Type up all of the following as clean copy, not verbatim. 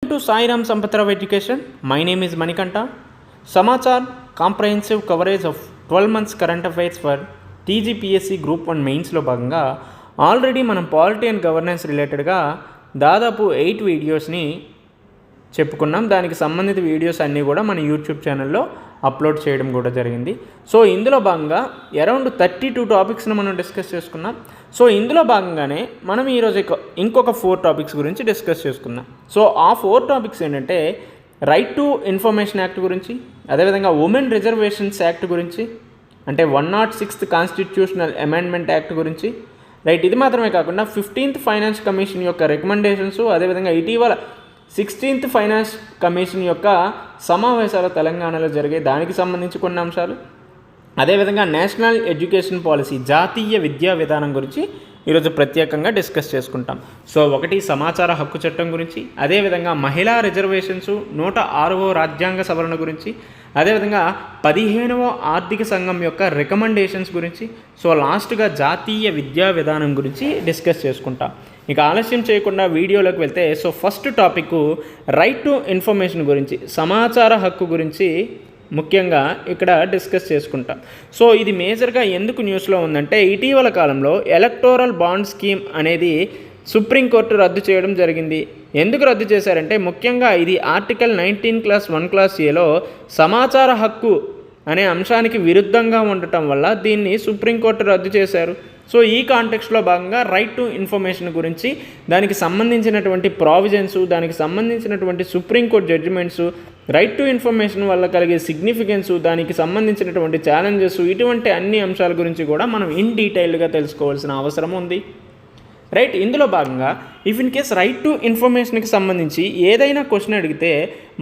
Welcome to Sai Ram Sampath Rao Education. My name is Manikanta. Samachar comprehensive coverage of 12 months current affairs for TGPSC Group 1 మెయిన్స్లో భాగంగా already మనం polity and governance రిలేటెడ్గా దాదాపు 8 వీడియోస్ని చెప్పుకున్నాం. దానికి సంబంధిత వీడియోస్ అన్నీ కూడా మన యూట్యూబ్ ఛానల్లో అప్లోడ్ చేయడం కూడా జరిగింది. సో ఇందులో భాగంగా అరౌండ్ 32 టాపిక్స్ని మనం డిస్కస్ చేసుకున్నాం. సో ఇందులో భాగంగానే మనం ఈరోజు ఇంకొక 4 టాపిక్స్ గురించి డిస్కస్ చేసుకుందాం. సో ఆ 4 టాపిక్స్ ఏంటంటే రైట్ టు ఇన్ఫర్మేషన్ యాక్ట్ గురించి, అదేవిధంగా ఉమెన్ రిజర్వేషన్స్ యాక్ట్ గురించి, అంటే 106th కాన్స్టిట్యూషనల్ అమెండ్మెంట్ యాక్ట్ గురించి, రైట్. ఇది మాత్రమే కాకుండా 15th ఫైనాన్స్ కమిషన్ యొక్క రికమెండేషన్స్, అదేవిధంగా ఇటీవల 16th ఫైనాన్స్ కమిషన్ యొక్క సమావేశాలు తెలంగాణలో జరిగే దానికి సంబంధించి కొన్ని అంశాలు, అదేవిధంగా నేషనల్ ఎడ్యుకేషన్ పాలసీ జాతీయ విద్యా విధానం గురించి ఈరోజు ప్రత్యేకంగా డిస్కస్ చేసుకుంటాం. సో ఒకటి సమాచార హక్కు చట్టం గురించి, అదేవిధంగా మహిళా రిజర్వేషన్స్ 106వ రాజ్యాంగ సవరణ గురించి, అదేవిధంగా 15వ ఆర్థిక సంఘం యొక్క రికమెండేషన్స్ గురించి, సో లాస్ట్గా జాతీయ విద్యా విధానం గురించి డిస్కస్ చేసుకుంటాం. ఇక ఆలస్యం చేయకుండా వీడియోలోకి వెళ్తే, so first topic right to information గురించి, సమాచార హక్కు గురించి ముఖ్యంగా ఇక్కడ డిస్కస్ చేసుకుంటాం. సో ఇది మేజర్గా ఎందుకు న్యూస్లో ఉందంటే, ఇటీవల కాలంలో ఎలక్టోరల్ బాండ్ స్కీమ్ అనేది సుప్రీంకోర్టు రద్దు చేయడం జరిగింది. ఎందుకు రద్దు చేశారంటే, ముఖ్యంగా ఇది ఆర్టికల్ 19(1)(a)లో సమాచార హక్కు అనే అంశానికి విరుద్ధంగా ఉండటం వల్ల దీన్ని సుప్రీంకోర్టు రద్దు చేశారు. సో ఈ కాంటెక్స్ట్లో భాగంగా రైట్ టు ఇన్ఫర్మేషన్ గురించి, దానికి సంబంధించినటువంటి ప్రావిజన్స్, దానికి సంబంధించినటువంటి supreme court judgements, right to information వల్ల కలిగే సిగ్నిఫికెన్స్, దానికి సంబంధించినటువంటి ఛాలెంజెస్, ఇటువంటి అన్ని అంశాల గురించి కూడా మనం ఇన్ డీటెయిల్డ్గా తెలుసుకోవాల్సిన అవసరం ఉంది, రైట్. ఇందులో భాగంగా if in case right to ఇన్ఫర్మేషన్కి సంబంధించి ఏదైనా క్వశ్చన్ అడిగితే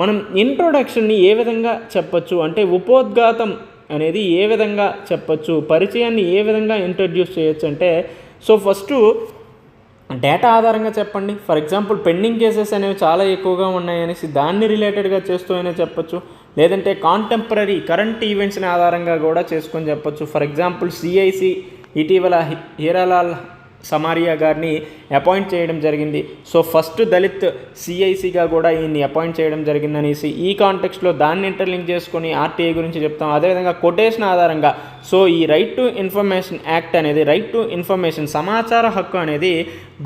మనం ఇంట్రొడక్షన్ని ఏ విధంగా చెప్పచ్చు, అంటే ఉపోద్ఘాతం అనేది ఏ విధంగా చెప్పచ్చు, పరిచయాన్ని ఏ విధంగా ఇంట్రడ్యూస్ చేయొచ్చు అంటే, సో ఫస్ట్ డేటా ఆధారంగా చెప్పండి. ఫర్ ఎగ్జాంపుల్ పెండింగ్ కేసెస్ అనేవి చాలా ఎక్కువగా ఉన్నాయనేసి దాన్ని రిలేటెడ్గా చేస్తూ అయినా చెప్పచ్చు, లేదంటే కాంటెంపరీ కరెంట్ ఈవెంట్స్ని ఆధారంగా కూడా చేసుకొని చెప్పచ్చు. ఫర్ ఎగ్జాంపుల్ సిఐసి ఇటీవల హీరాలాల్ సమారియా గారిని అపాయింట్ చేయడం జరిగింది. సో ఫస్ట్ దళిత్ సిఐసిగా కూడా ఈయన్ని అపాయింట్ చేయడం జరిగిందనేసి ఈ కాంటెక్స్ట్లో దాన్ని ఇంటర్లింక్ చేసుకొని ఆర్టీఐ గురించి చెప్తాం. అదేవిధంగా కొటేషన్ ఆధారంగా సో ఈ రైట్ టు ఇన్ఫర్మేషన్ యాక్ట్ అనేది, రైట్ టు ఇన్ఫర్మేషన్ సమాచార హక్కు అనేది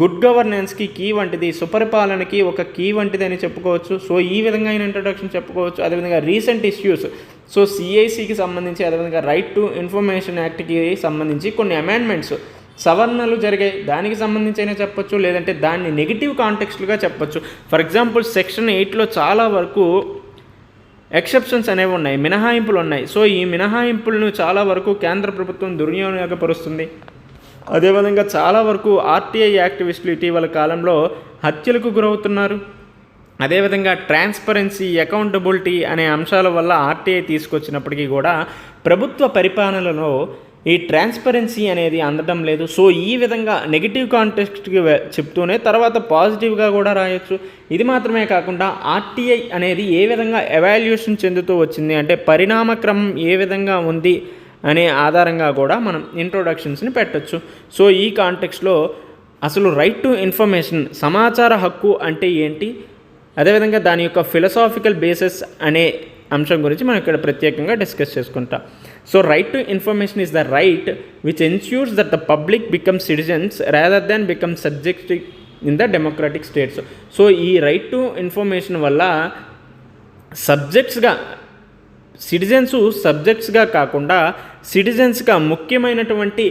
గుడ్ గవర్నెన్స్కి కీ వంటిది, సుపరిపాలనకి ఒక కీ వంటిది అని చెప్పుకోవచ్చు. సో ఈ విధంగా ఆయన ఇంట్రొడక్షన్ చెప్పుకోవచ్చు. అదేవిధంగా రీసెంట్ ఇష్యూస్, సో సిఐసికి సంబంధించి, అదేవిధంగా రైట్ టు ఇన్ఫర్మేషన్ యాక్ట్కి సంబంధించి కొన్ని అమెండ్మెంట్స్, సవరణలు జరిగాయి, దానికి సంబంధించి అయినా చెప్పొచ్చు, లేదంటే దాన్ని నెగిటివ్ కాంటెక్స్ట్లుగా చెప్పొచ్చు. ఫర్ ఎగ్జాంపుల్ సెక్షన్ 8లో చాలా వరకు ఎక్సెప్షన్స్ అనేవి ఉన్నాయి, మినహాయింపులు ఉన్నాయి. సో ఈ మినహాయింపులను చాలా వరకు కేంద్ర ప్రభుత్వం దుర్వినియోగపరుస్తుంది. అదేవిధంగా చాలా వరకు ఆర్టీఐ యాక్టివిస్టులు ఇటీవల కాలంలో హత్యలకు గురవుతున్నారు. అదేవిధంగా ట్రాన్స్పరెన్సీ, అకౌంటబిలిటీ అనే అంశాల వల్ల ఆర్టీఐ తీసుకొచ్చినప్పటికీ కూడా ప్రభుత్వ పరిపాలనలో ఈ ట్రాన్స్పరెన్సీ అనేది అందడం లేదు. సో ఈ విధంగా నెగిటివ్ కాంటెక్స్ట్కి చెప్తూనే తర్వాత పాజిటివ్గా కూడా రాయొచ్చు. ఇది మాత్రమే కాకుండా ఆర్టీఐ అనేది ఏ విధంగా ఎవాల్యుయేషన్ చెందుతూ వచ్చింది, అంటే పరిణామక్రమం ఏ విధంగా ఉంది అనే ఆధారంగా కూడా మనం ఇంట్రొడక్షన్స్ని పెట్టచ్చు. సో ఈ కాంటెక్స్ట్లో అసలు రైట్ టు ఇన్ఫర్మేషన్ సమాచార హక్కు అంటే ఏంటి, అదేవిధంగా దాని యొక్క ఫిలసాఫికల్ బేసిస్ అనే అంశం గురించి మనం ఇక్కడ ప్రత్యేకంగా డిస్కస్ చేసుకుంటాం. So right to information is the right which ensures that the public become citizens rather than become subject in the democratic states. So ఈ రైట్ టు ఇన్ఫర్మేషన్ వల్ల సబ్జెక్ట్స్గా, సిటిజన్స్ సబ్జెక్ట్స్గా కాకుండా సిటిజన్స్గా ముఖ్యమైనటువంటి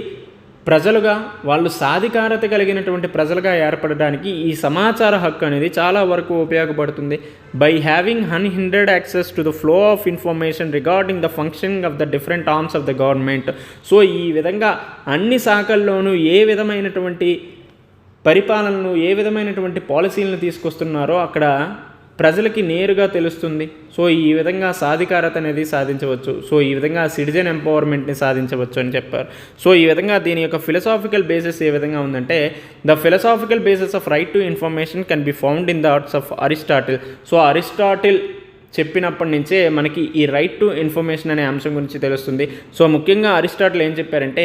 ప్రజలుగా, వాళ్ళు సాధికారత కలిగినటువంటి ప్రజలుగా ఏర్పడడానికి ఈ సమాచార హక్కు అనేది చాలా వరకు ఉపయోగపడుతుంది. By having unhindered access to the flow of information regarding the functioning of the different arms of the government. So ఈ విధంగా అన్ని శాఖల్లోనూ ఏ విధమైనటువంటి పరిపాలనను, ఏ విధమైనటువంటి పాలసీలను తీసుకొస్తున్నారో అక్కడ ప్రజలకి నేరుగా తెలుస్తుంది. సో ఈ విధంగా సాధికారత అనేది సాధించవచ్చు. సో ఈ విధంగా సిటిజన్ ఎంపవర్మెంట్ని సాధించవచ్చు అని చెప్పారు. సో ఈ విధంగా దీని యొక్క ఫిలసాఫికల్ బేసిస్ ఏ విధంగా ఉందంటే, the philosophical basis of right to information can be found in the arts of Aristotle. So Aristotle చెప్పినప్పటి నుంచే మనకి ఈ రైట్ టు ఇన్ఫర్మేషన్ అనే అంశం గురించి తెలుస్తుంది. సో ముఖ్యంగా అరిస్టాటిల్ ఏం చెప్పారంటే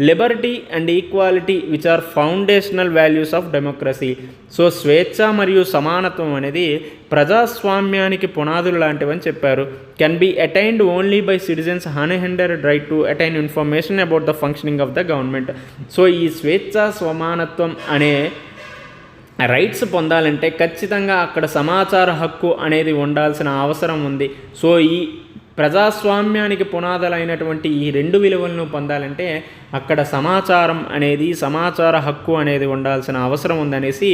liberty and equality which are foundational values of democracy. So స్వేచ్ఛ మరియు సమానత్వం అనేది ప్రజాస్వామ్యానికి పునాదులు లాంటివని చెప్పారు. Can be attained only by citizens unhindered right to attain information about the functioning of the government. So ఈ స్వేచ్ఛ సమానత్వం అనే రైట్స్ పొందాలంటే ఖచ్చితంగా అక్కడ సమాచార హక్కు అనేది ఉండాల్సిన అవసరం ఉంది. సో ఈ ప్రజాస్వామ్యానికి పునాదులైనటువంటి ఈ రెండు విలువలను పొందాలంటే అక్కడ సమాచార హక్కు అనేది ఉండాల్సిన అవసరం ఉందనేసి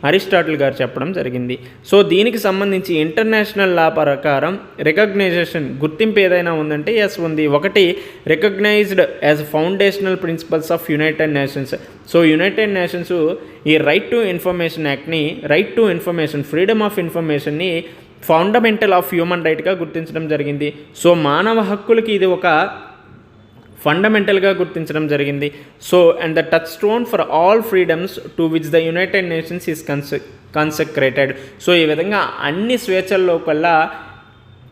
అరిస్టాటిల్ గారు చెప్పడం జరిగింది. సో దీనికి సంబంధించి ఇంటర్నేషనల్ లా ప్రకారం రికగ్నైజేషన్ గుర్తింపు ఏదైనా ఉందంటే ఎస్ ఉంది. ఒకటి recognised as foundational principles of United Nations. So United Nations ఈ రైట్ టు ఇన్ఫర్మేషన్ యాక్ట్ని right to information freedom of ఇన్ఫర్మేషన్ని ఫండమెంటల్ ఆఫ్ హ్యూమన్ రైట్గా గుర్తించడం జరిగింది. సో మానవ హక్కులకి ఇది ఒక ఫండమెంటల్గా గుర్తించడం జరిగింది. So and the touchstone for all freedoms to which the United Nations is consecrated. So ఈ విధంగా అన్ని స్వేచ్ఛల్లో కల్లా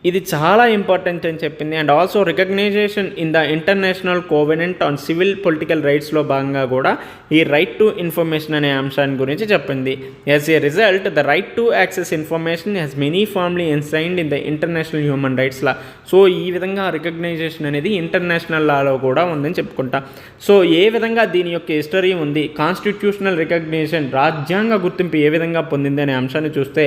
ఇది చాలా ఇంపార్టెంట్ అని చెప్పింది. And also recognition in the international covenant on civil political రైట్స్లో భాగంగా కూడా ఈ రైట్ టు ఇన్ఫర్మేషన్ అనే అంశాన్ని గురించి చెప్పింది. As a result the right to access information has uniformly enshrined in the international human rights law. So ఈ విధంగా రికగ్నైజేషన్ అనేది ఇంటర్నేషనల్ లాలో కూడా ఉందని చెప్పుకుంటా. సో ఏ విధంగా దీని యొక్క హిస్టరీ ఉంది, కాన్స్టిట్యూషనల్ రికగ్నిషన్ రాజ్యాంగ గుర్తింపు ఏ విధంగా పొందింది అనే అంశాన్ని చూస్తే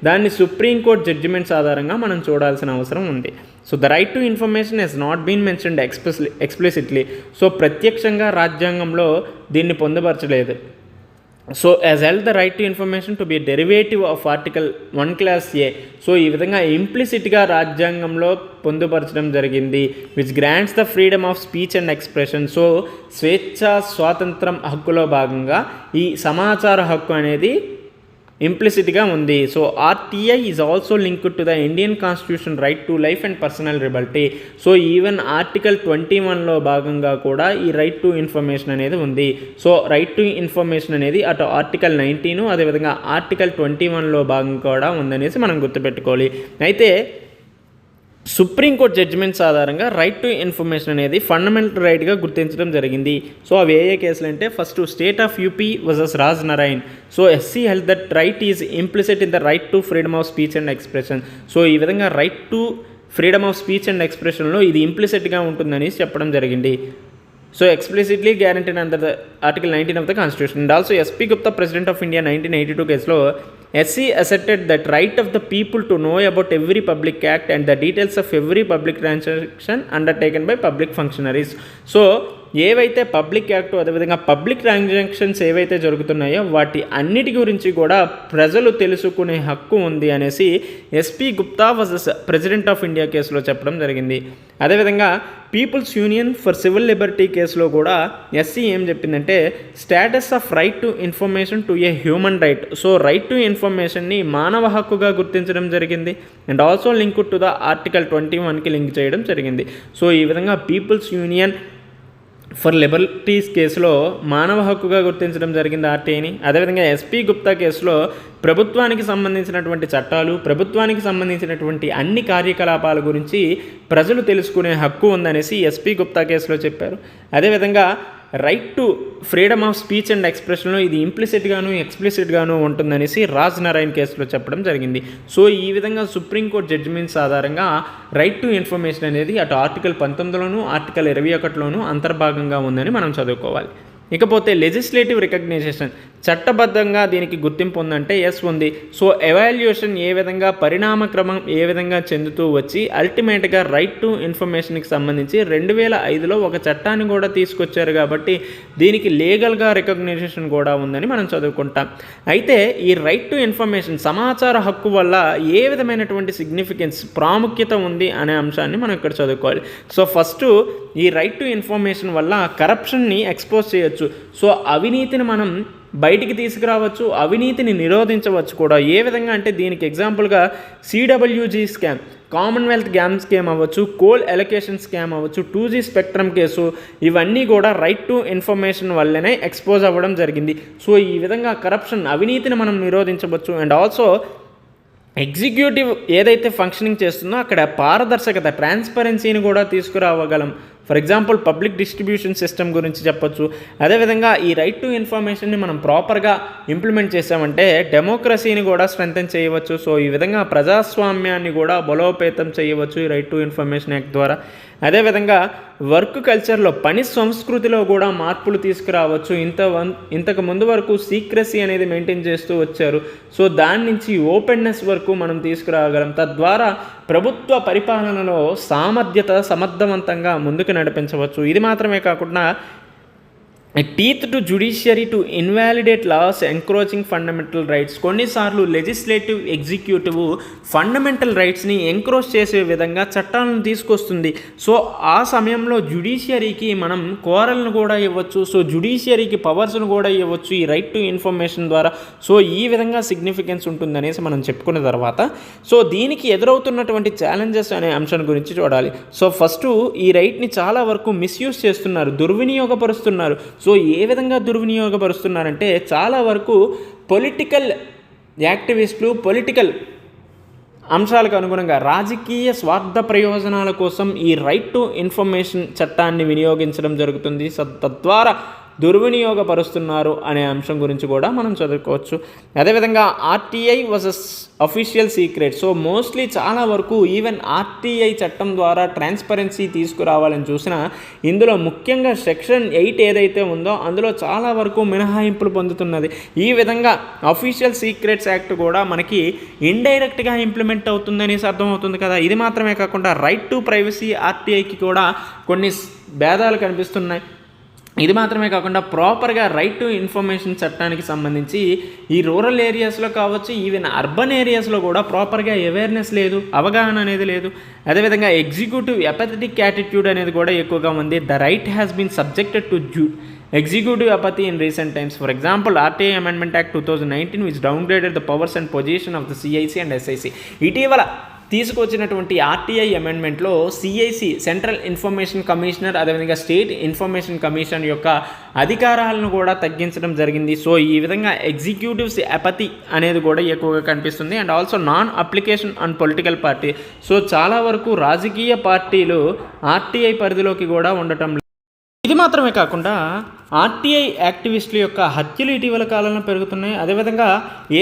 దాన్ని సుప్రీంకోర్టు జడ్జిమెంట్స్ ఆధారంగా మనం చూడాల్సిన అవసరం ఉంది. So the right to information has not been mentioned explicitly. So ప్రత్యక్షంగా రాజ్యాంగంలో దీన్ని పొందుపరచలేదు. So as held the right to information to be derivative of article 1 Clause A. So ఈ విధంగా ఇంప్లిసిట్గా రాజ్యాంగంలో పొందుపరచడం జరిగింది. Which grants the freedom of speech and expression. So స్వేచ్ఛ స్వాతంత్రం హక్కులో భాగంగా ఈ సమాచార హక్కు అనేది ఇంప్లిసిట్గా ఉంది. So RTI is also linked to the Indian constitution right to life and personal liberty. So even article 21లో భాగంగా కూడా ఈ రైట్ టు ఇన్ఫర్మేషన్ అనేది ఉంది. సో రైట్ టు ఇన్ఫర్మేషన్ అనేది అటు ఆర్టికల్ 19 అదేవిధంగా ఆర్టికల్ 21లో భాగంగా కూడా ఉందనేసి మనం గుర్తుపెట్టుకోవాలి. అయితే సుప్రీంకోర్టు జడ్జిమెంట్స్ ఆధారంగా రైట్ టు ఇన్ఫర్మేషన్ అనేది ఫండమెంటల్ రైట్గా గుర్తించడం జరిగింది. సో అవి ఏ కేసులు అంటే first state of UP versus Raj Narayan. So SC held that right is implicit in the right to freedom of speech and expression. So ఈ విధంగా right to freedom of speech and ఎక్స్ప్రెషన్లో ఇది ఇంప్లిసిట్గా ఉంటుందని చెప్పడం జరిగింది. So explicitly guaranteed under the article 19 of the constitution. And also SP Gupta president of India 1982 కేసులో SC asserted that right of the people to know about every public act and the details of every public transaction undertaken by public functionaries. So ఏవైతే public act అదేవిధంగా public transactions ఏవైతే జరుగుతున్నాయో వాటి అన్నిటి గురించి కూడా ప్రజలు తెలుసుకునే హక్కు ఉంది అనేసి SP Gupta versus president of India కేసులో చెప్పడం జరిగింది. అదేవిధంగా People's Union for Civil Liberty కేసులో కూడా ఎస్సీ ఏం చెప్పిందంటే status of right to information to a human right. So right to ఇన్ఫర్మేషన్ని మానవ హక్కుగా గుర్తించడం జరిగింది. And also link to the article 21కి లింక్ చేయడం జరిగింది. సో ఈ విధంగా పీపుల్స్ యూనియన్ ఫర్ లిబర్టీస్ కేసులో మానవ హక్కుగా గుర్తించడం జరిగింది ఆర్టీఐని. అదేవిధంగా ఎస్పీ గుప్తా కేసులో ప్రభుత్వానికి సంబంధించినటువంటి చట్టాలు, ప్రభుత్వానికి సంబంధించినటువంటి అన్ని కార్యకలాపాల గురించి ప్రజలు తెలుసుకునే హక్కు ఉందనేసి ఎస్పీ గుప్తా కేసులో చెప్పారు. అదేవిధంగా right to freedom of speech and ఎక్స్ప్రెషన్లో ఇది ఇంప్లిసిట్గాను ఎక్స్ప్లిసిట్గాను ఉంటుందనేసి రాజ్ నారాయణ్ కేసులో చెప్పడం జరిగింది. సో ఈ విధంగా సుప్రీంకోర్టు జడ్జిమెంట్స్ ఆధారంగా రైట్ టు ఇన్ఫర్మేషన్ అనేది అటు ఆర్టికల్ 19లోను ఆర్టికల్ 21లోను అంతర్భాగంగా ఉందని మనం చదువుకోవాలి. ఇకపోతే లెజిస్లేటివ్ రికగ్నైజేషన్ చట్టబద్ధంగా దీనికి గుర్తింపు ఉందంటే ఎస్ ఉంది. సో ఎవాల్యుయేషన్ ఏ విధంగా పరిణామక్రమం ఏ విధంగా చెందుతూ వచ్చి అల్టిమేట్గా రైట్ టు ఇన్ఫర్మేషన్కి సంబంధించి 2005లో ఒక చట్టాన్ని కూడా తీసుకొచ్చారు కాబట్టి దీనికి లీగల్గా రికగ్నైజేషన్ కూడా ఉందని మనం చదువుకుంటాం. అయితే ఈ రైట్ టు ఇన్ఫర్మేషన్ సమాచార హక్కు వల్ల ఏ విధమైనటువంటి సిగ్నిఫికెన్స్ ప్రాముఖ్యత ఉంది అనే అంశాన్ని మనం ఇక్కడ చదువుకోవాలి. సో ఫస్ట్ ఈ రైట్ టు ఇన్ఫర్మేషన్ వల్ల కరప్షన్ని ఎక్స్పోజ్ చేయొచ్చు. సో అవినీతిని మనం బయటికి తీసుకురావచ్చు, అవినీతిని నిరోధించవచ్చు కూడా. ఏ విధంగా అంటే దీనికి ఎగ్జాంపుల్గా CWG scam, Commonwealth game scam అవ్వచ్చు, కోల్ ఎలొకేషన్ స్కామ్ అవ్వచ్చు, 2G స్పెక్ట్రమ్ కేసు, ఇవన్నీ కూడా రైట్ టు ఇన్ఫర్మేషన్ వల్లనే ఎక్స్పోజ్ అవ్వడం జరిగింది. సో ఈ విధంగా కరప్షన్ అవినీతిని మనం నిరోధించవచ్చు. అండ్ ఆల్సో ఎగ్జిక్యూటివ్ ఏదైతే ఫంక్షనింగ్ చేస్తుందో అక్కడ పారదర్శకత, ట్రాన్స్పరెన్సీని కూడా తీసుకురావగలం. For example public distribution system గురించి చెప్పొచ్చు. అదేవిధంగా ఈ రైట్ టు ఇన్ఫర్మేషన్ని మనం ప్రాపర్గా ఇంప్లిమెంట్ చేసామంటే డెమోక్రసీని కూడా స్ట్రెంథెన్ చేయవచ్చు. సో ఈ విధంగా ప్రజాస్వామ్యాన్ని కూడా బలోపేతం చేయవచ్చు ఈ రైట్ టు ఇన్ఫర్మేషన్ యాక్ట్ ద్వారా. అదేవిధంగా వర్క్ కల్చర్లో, పని సంస్కృతిలో కూడా మార్పులు తీసుకురావచ్చు. ఇంతకు ముందు వరకు సీక్రెసీ అనేది మెయింటైన్ చేస్తూ వచ్చారు. సో దాని నుంచి ఓపెన్నెస్ వరకు మనం తీసుకురాగలం. తద్వారా ప్రభుత్వ పరిపాలనలో సామర్థ్యత సమర్థవంతంగా ముందుకు నడిపించవచ్చు. ఇది మాత్రమే కాకుండా teeth to judiciary to invalidate laws encroaching fundamental rights. కొన్నిసార్లు లెజిస్లేటివ్, ఎగ్జిక్యూటివ్ ఫండమెంటల్ రైట్స్ని ఎంక్రోచ్ చేసే విధంగా చట్టాలను తీసుకొస్తుంది. సో ఆ సమయంలో జ్యుడిషియరీకి మనం కోరల్ను కూడా ఇవ్వచ్చు. సో జ్యుడిషియరీకి పవర్స్ను కూడా ఇవ్వచ్చు ఈ రైట్ టు ఇన్ఫర్మేషన్ ద్వారా. సో ఈ విధంగా సిగ్నిఫికెన్స్ ఉంటుందనేసి మనం చెప్పుకున్న తర్వాత సో దీనికి ఎదురవుతున్నటువంటి ఛాలెంజెస్ అనే అంశం గురించి చూడాలి. సో ఫస్ట్, ఈ రైట్ని చాలా వరకు మిస్యూజ్ చేస్తున్నారు, దుర్వినియోగపరుస్తున్నారు. సో ఏ విధంగా దుర్వినియోగపరుస్తున్నారంటే చాలా వరకు పొలిటికల్ యాక్టివిస్టులు పొలిటికల్ అంశాలకు అనుగుణంగా రాజకీయ స్వార్థ ప్రయోజనాల కోసం ఈ రైట్ టు ఇన్ఫర్మేషన్ చట్టాన్ని వినియోగించడం జరుగుతుంది. తద్వారా దుర్వినియోగపరుస్తున్నారు అనే అంశం గురించి కూడా మనం చదువుకోవచ్చు. అదేవిధంగా RTI versus official secret. So mostly చాలా వరకు ఈవెన్ ఆర్టీఐ చట్టం ద్వారా ట్రాన్స్పరెన్సీ తీసుకురావాలని చూసినా ఇందులో ముఖ్యంగా సెక్షన్ 8 ఏదైతే ఉందో అందులో చాలా వరకు మినహాయింపులు పొందుతున్నది. ఈ విధంగా అఫీషియల్ సీక్రెట్స్ యాక్ట్ కూడా మనకి ఇండైరెక్ట్గా ఇంప్లిమెంట్ అవుతుందనేసి అర్థమవుతుంది కదా. ఇది మాత్రమే కాకుండా రైట్ టు ప్రైవసీ ఆర్టీఐకి కూడా కొన్ని భేదాలు కనిపిస్తున్నాయి. ఇది మాత్రమే కాకుండా ప్రాపర్గా రైట్ టు ఇన్ఫర్మేషన్ చట్టానికి సంబంధించి ఈ రూరల్ ఏరియాస్లో కావచ్చు, ఈవెన్ అర్బన్ ఏరియాస్లో కూడా ప్రాపర్గా అవేర్నెస్ లేదు, అవగాహన అనేది లేదు. అదేవిధంగా ఎగ్జిక్యూటివ్ ఎపథెటిక్ యాటిట్యూడ్ అనేది కూడా ఎక్కువగా ఉంది. The right has been subjected to executive apathy in recent times. For example, RTI Amendment Act 2019 which downgraded the powers and position of the CIC and SIC. ఇటీవల తీసుకొచ్చినటువంటి ఆర్టీఐ అమెండ్మెంట్లో సిఐసి, సెంట్రల్ ఇన్ఫర్మేషన్ కమిషనర్, అదేవిధంగా state information commission యొక్క అధికారాలను కూడా తగ్గించడం జరిగింది. సో ఈ విధంగా ఎగ్జిక్యూటివ్స్ అపతి అనేది కూడా ఎక్కువగా కనిపిస్తుంది. And also non application on political party. So చాలా వరకు రాజకీయ పార్టీలు ఆర్టీఐ పరిధిలోకి కూడా ఉండటం. ఇది మాత్రమే కాకుండా ఆర్టీఐ యాక్టివిస్టుల యొక్క హత్యలు ఇటీవల కాలంలో పెరుగుతున్నాయి. అదేవిధంగా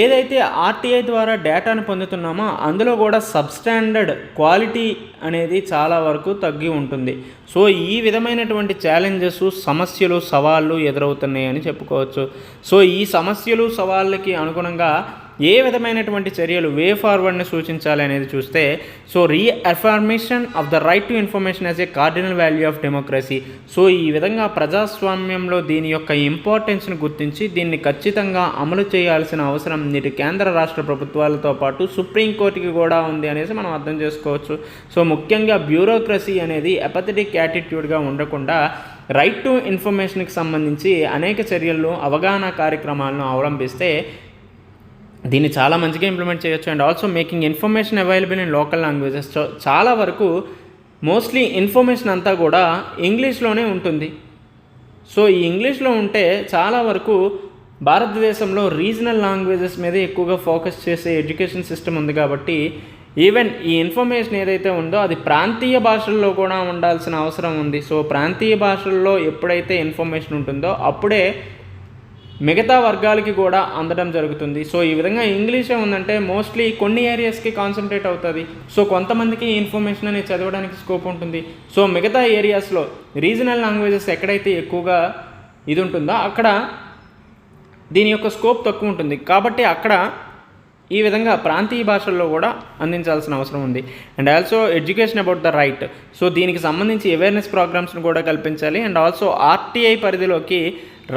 ఏదైతే ఆర్టీఐ ద్వారా డేటాను పొందుతున్నామో అందులో కూడా సబ్స్టాండర్డ్ క్వాలిటీ అనేది చాలా వరకు తగ్గి ఉంటుంది. సో ఈ విధమైనటువంటి ఛాలెంజెస్, సమస్యలు, సవాళ్ళు ఎదురవుతున్నాయని చెప్పుకోవచ్చు. సో ఈ సమస్యలు, సవాళ్ళకి అనుగుణంగా ఏ విధమైనటువంటి చర్యలు, వే ఫార్వర్డ్ని సూచించాలి అనేది చూస్తే so reaffirmation of the right to information as a cardinal value of democracy. So ఈ విధంగా ప్రజాస్వామ్యంలో దీని యొక్క ఇంపార్టెన్స్ని గుర్తించి దీన్ని ఖచ్చితంగా అమలు చేయాల్సిన అవసరం నేటి కేంద్ర రాష్ట్ర ప్రభుత్వాలతో పాటు సుప్రీంకోర్టుకి కూడా ఉంది అనేసి మనం అర్థం చేసుకోవచ్చు. సో ముఖ్యంగా బ్యూరోక్రసీ అనేది ఎపథెటిక్ యాటిట్యూడ్గా ఉండకుండా రైట్ టు ఇన్ఫర్మేషన్కి సంబంధించి అనేక చర్యలను, అవగాహన కార్యక్రమాలను అవలంబిస్తే దీన్ని చాలా మంచిగా ఇంప్లిమెంట్ చేయొచ్చు. And also making information available in local languages. చాలా వరకు మోస్ట్లీ ఇన్ఫర్మేషన్ అంతా కూడా ఇంగ్లీష్లోనే ఉంటుంది. సో ఈ ఇంగ్లీష్లో ఉంటే చాలా వరకు భారతదేశంలో రీజనల్ లాంగ్వేజెస్ మీద ఎక్కువగా ఫోకస్ చేసే ఎడ్యుకేషన్ సిస్టమ్ ఉంది. కాబట్టి ఈవెన్ ఈ ఇన్ఫర్మేషన్ ఏదైతే ఉందో అది ప్రాంతీయ భాషల్లో కూడా ఉండాల్సిన అవసరం ఉంది. సో ప్రాంతీయ భాషల్లో ఎప్పుడైతే ఇన్ఫర్మేషన్ ఉంటుందో అప్పుడే మిగతా వర్గాలకి కూడా అందడం జరుగుతుంది. సో ఈ విధంగా ఇంగ్లీషే ఉందంటే మోస్ట్లీ కొన్ని ఏరియాస్కి కాన్సన్ట్రేట్ అవుతుంది. సో కొంతమందికి ఇన్ఫర్మేషన్ అనేది చదవడానికి స్కోప్ ఉంటుంది. సో మిగతా ఏరియాస్లో రీజనల్ లాంగ్వేజెస్ ఎక్కడైతే ఎక్కువగా ఇది ఉంటుందో అక్కడ దీని యొక్క స్కోప్ తక్కువ ఉంటుంది. కాబట్టి అక్కడ ఈ విధంగా ప్రాంతీయ భాషల్లో కూడా అందించాల్సిన అవసరం ఉంది. And also education about the right. So దీనికి సంబంధించి అవేర్నెస్ ప్రోగ్రామ్స్ని కూడా కల్పించాలి. అండ్ ఆల్సో ఆర్టీఐ పరిధిలోకి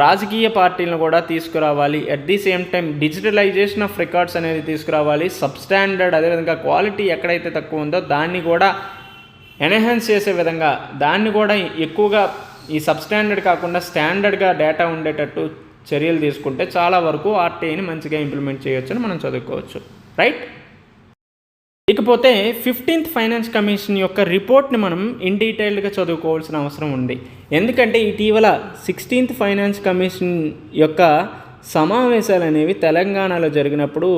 రాజకీయ పార్టీలను కూడా తీసుకురావాలి. At the same time digitalization of records అనేది తీసుకురావాలి. సబ్స్టాండర్డ్, అదేవిధంగా క్వాలిటీ ఎక్కడైతే తక్కువ ఉందో దాన్ని కూడా ఎన్హాన్స్ చేసే విధంగా, దాన్ని కూడా ఎక్కువగా ఈ సబ్స్టాండర్డ్ కాకుండా స్టాండర్డ్గా డేటా ఉండేటట్టు చర్యలు తీసుకుంటే చాలా వరకు ఆర్టీఐని మంచిగా ఇంప్లిమెంట్ చేయొచ్చని మనం చదువుకోవచ్చు. రైట్. ఇకపోతే 15th ఫైనాన్స్ కమిషన్ యొక్క రిపోర్ట్ని మనం ఇన్ డీటెయిల్డ్గా చదువుకోవాల్సిన అవసరం ఉంది. ఎందుకంటే ఇటీవల 16th ఫైనాన్స్ కమిషన్ యొక్క సమావేశాలు అనేవి తెలంగాణలో జరిగినప్పుడు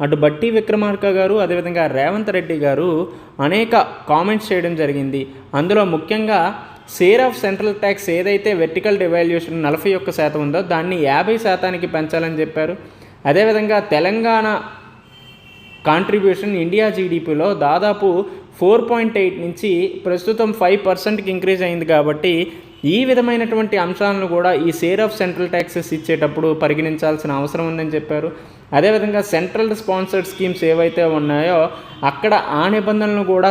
అటు బట్టి విక్రమార్క గారు అదేవిధంగా రేవంత్ రెడ్డి గారు అనేక కామెంట్స్ చేయడం జరిగింది. అందులో ముఖ్యంగా షేర్ ఆఫ్ సెంట్రల్ ట్యాక్స్ ఏదైతే వెర్టికల్ డివాల్యూషన్ 41% ఉందో దాన్ని 50% పెంచాలని చెప్పారు. అదేవిధంగా తెలంగాణ కాంట్రిబ్యూషన్ ఇండియా జీడిపిలో దాదాపు 4.8 నుంచి ప్రస్తుతం 5%కి ఇంక్రీజ్ అయింది. కాబట్టి ఈ విధమైనటువంటి అంశాలను కూడా ఈ షేర్ ఆఫ్ సెంట్రల్ ట్యాక్సెస్ ఇచ్చేటప్పుడు పరిగణించాల్సిన అవసరం ఉందని చెప్పారు. అదేవిధంగా సెంట్రల్ స్పాన్సర్డ్ స్కీమ్స్ ఏవైతే ఉన్నాయో అక్కడ ఆ నిబంధనలను కూడా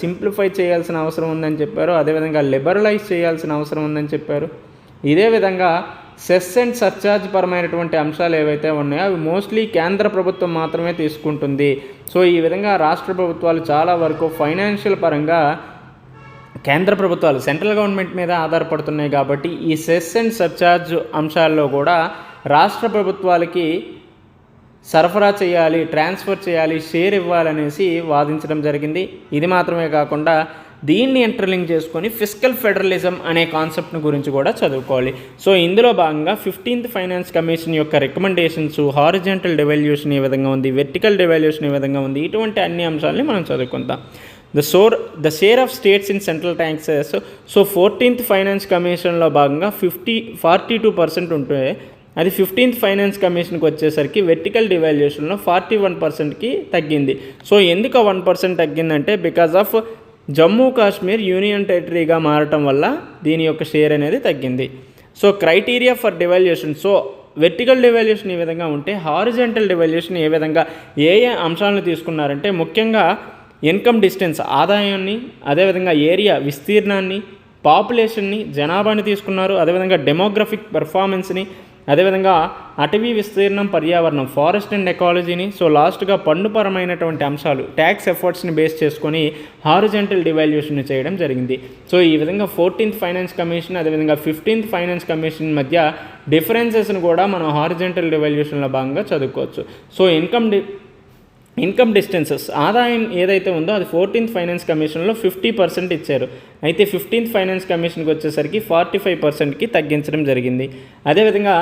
సింప్లిఫై చేయాల్సిన అవసరం ఉందని చెప్పారు. అదేవిధంగా లిబరలైజ్ చేయాల్సిన అవసరం ఉందని చెప్పారు. ఇదే విధంగా సెస్ అండ్ సర్చార్జ్ పరమైనటువంటి అంశాలు ఏవైతే ఉన్నాయో అవి మోస్ట్లీ కేంద్ర ప్రభుత్వం మాత్రమే తీసుకుంటుంది. సో ఈ విధంగా రాష్ట్ర ప్రభుత్వాలు చాలా వరకు ఫైనాన్షియల్ పరంగా కేంద్ర ప్రభుత్వాలు సెంట్రల్ గవర్నమెంట్ మీద ఆధారపడుతున్నాయి. కాబట్టి ఈ సెస్ అండ్ సర్చార్జ్ అంశాల్లో కూడా రాష్ట్ర ప్రభుత్వాలకి సరఫరా చేయాలి, ట్రాన్స్ఫర్ చేయాలి, షేర్ ఇవ్వాలనేసి వాదించడం జరిగింది. ఇది మాత్రమే కాకుండా దీన్ని ఇంటర్లింక్ చేసుకొని ఫిస్కల్ ఫెడరలిజం అనే కాన్సెప్ట్ని గురించి కూడా చదువుకోవాలి. సో ఇందులో భాగంగా 15th ఫైనాన్స్ కమిషన్ యొక్క రికమెండేషన్స్, హారిజాంటల్ డివాల్యూషన్ ఏ విధంగా ఉంది, వెర్టికల్ డివాల్యూషన్ ఏ విధంగా ఉంది, ఇటువంటి అన్ని అంశాలని మనం చదువుకుందాం. The share of states in central taxes. So 14th finance కమిషన్లో భాగంగా 42% ఉంటే అది 15th ఫైనాన్స్ కమిషన్కి వచ్చేసరికి వెర్టికల్ డివాల్యూషన్లో 41%కి తగ్గింది. సో ఎందుకు 1% తగ్గిందంటే because of Jammu Kashmir union టెరిటరీగా మారటం వల్ల దీని యొక్క షేర్ అనేది తగ్గింది. So criteria for devolution. So vertical devolution ఈ విధంగా ఉంటే హారిజాంటల్ డివాల్యూషన్ ఏ విధంగా ఏ అంశాలను తీసుకున్నారంటే ముఖ్యంగా ఇన్కమ్ డిస్టెన్స్ ఆదాయాన్ని, అదేవిధంగా ఏరియా విస్తీర్ణాన్ని, పాపులేషన్ని, జనాభాని తీసుకున్నారు. అదేవిధంగా డెమోగ్రఫిక్ పెర్ఫార్మెన్స్ని, అదేవిధంగా అటవీ విస్తీర్ణం, పర్యావరణం, ఫారెస్ట్ అండ్ ఎకాలజీని. సో లాస్ట్గా పన్నుపరమైనటువంటి అంశాలు, ట్యాక్స్ ఎఫర్ట్స్ని బేస్ చేసుకొని హారిజాంటల్ డివాల్యూషన్ చేయడం జరిగింది. సో ఈ విధంగా 14th ఫైనాన్స్ కమిషన్ అదేవిధంగా 15th ఫైనాన్స్ కమిషన్ మధ్య డిఫరెన్సెస్ను కూడా మనం హారిజాంటల్ డివాల్యూషన్లో భాగంగా చదువుకోవచ్చు. సో ఇన్కమ్ డిస్టెన్సెస్ ఆదాయం ఏదైతే ఉందో అది 14th ఫైనాన్స్ కమిషన్లో 50% ఇచ్చారు. అయితే 15th ఫైనాన్స్ కమిషన్కి వచ్చేసరికి 45%కి తగ్గించడం జరిగింది. అదేవిధంగా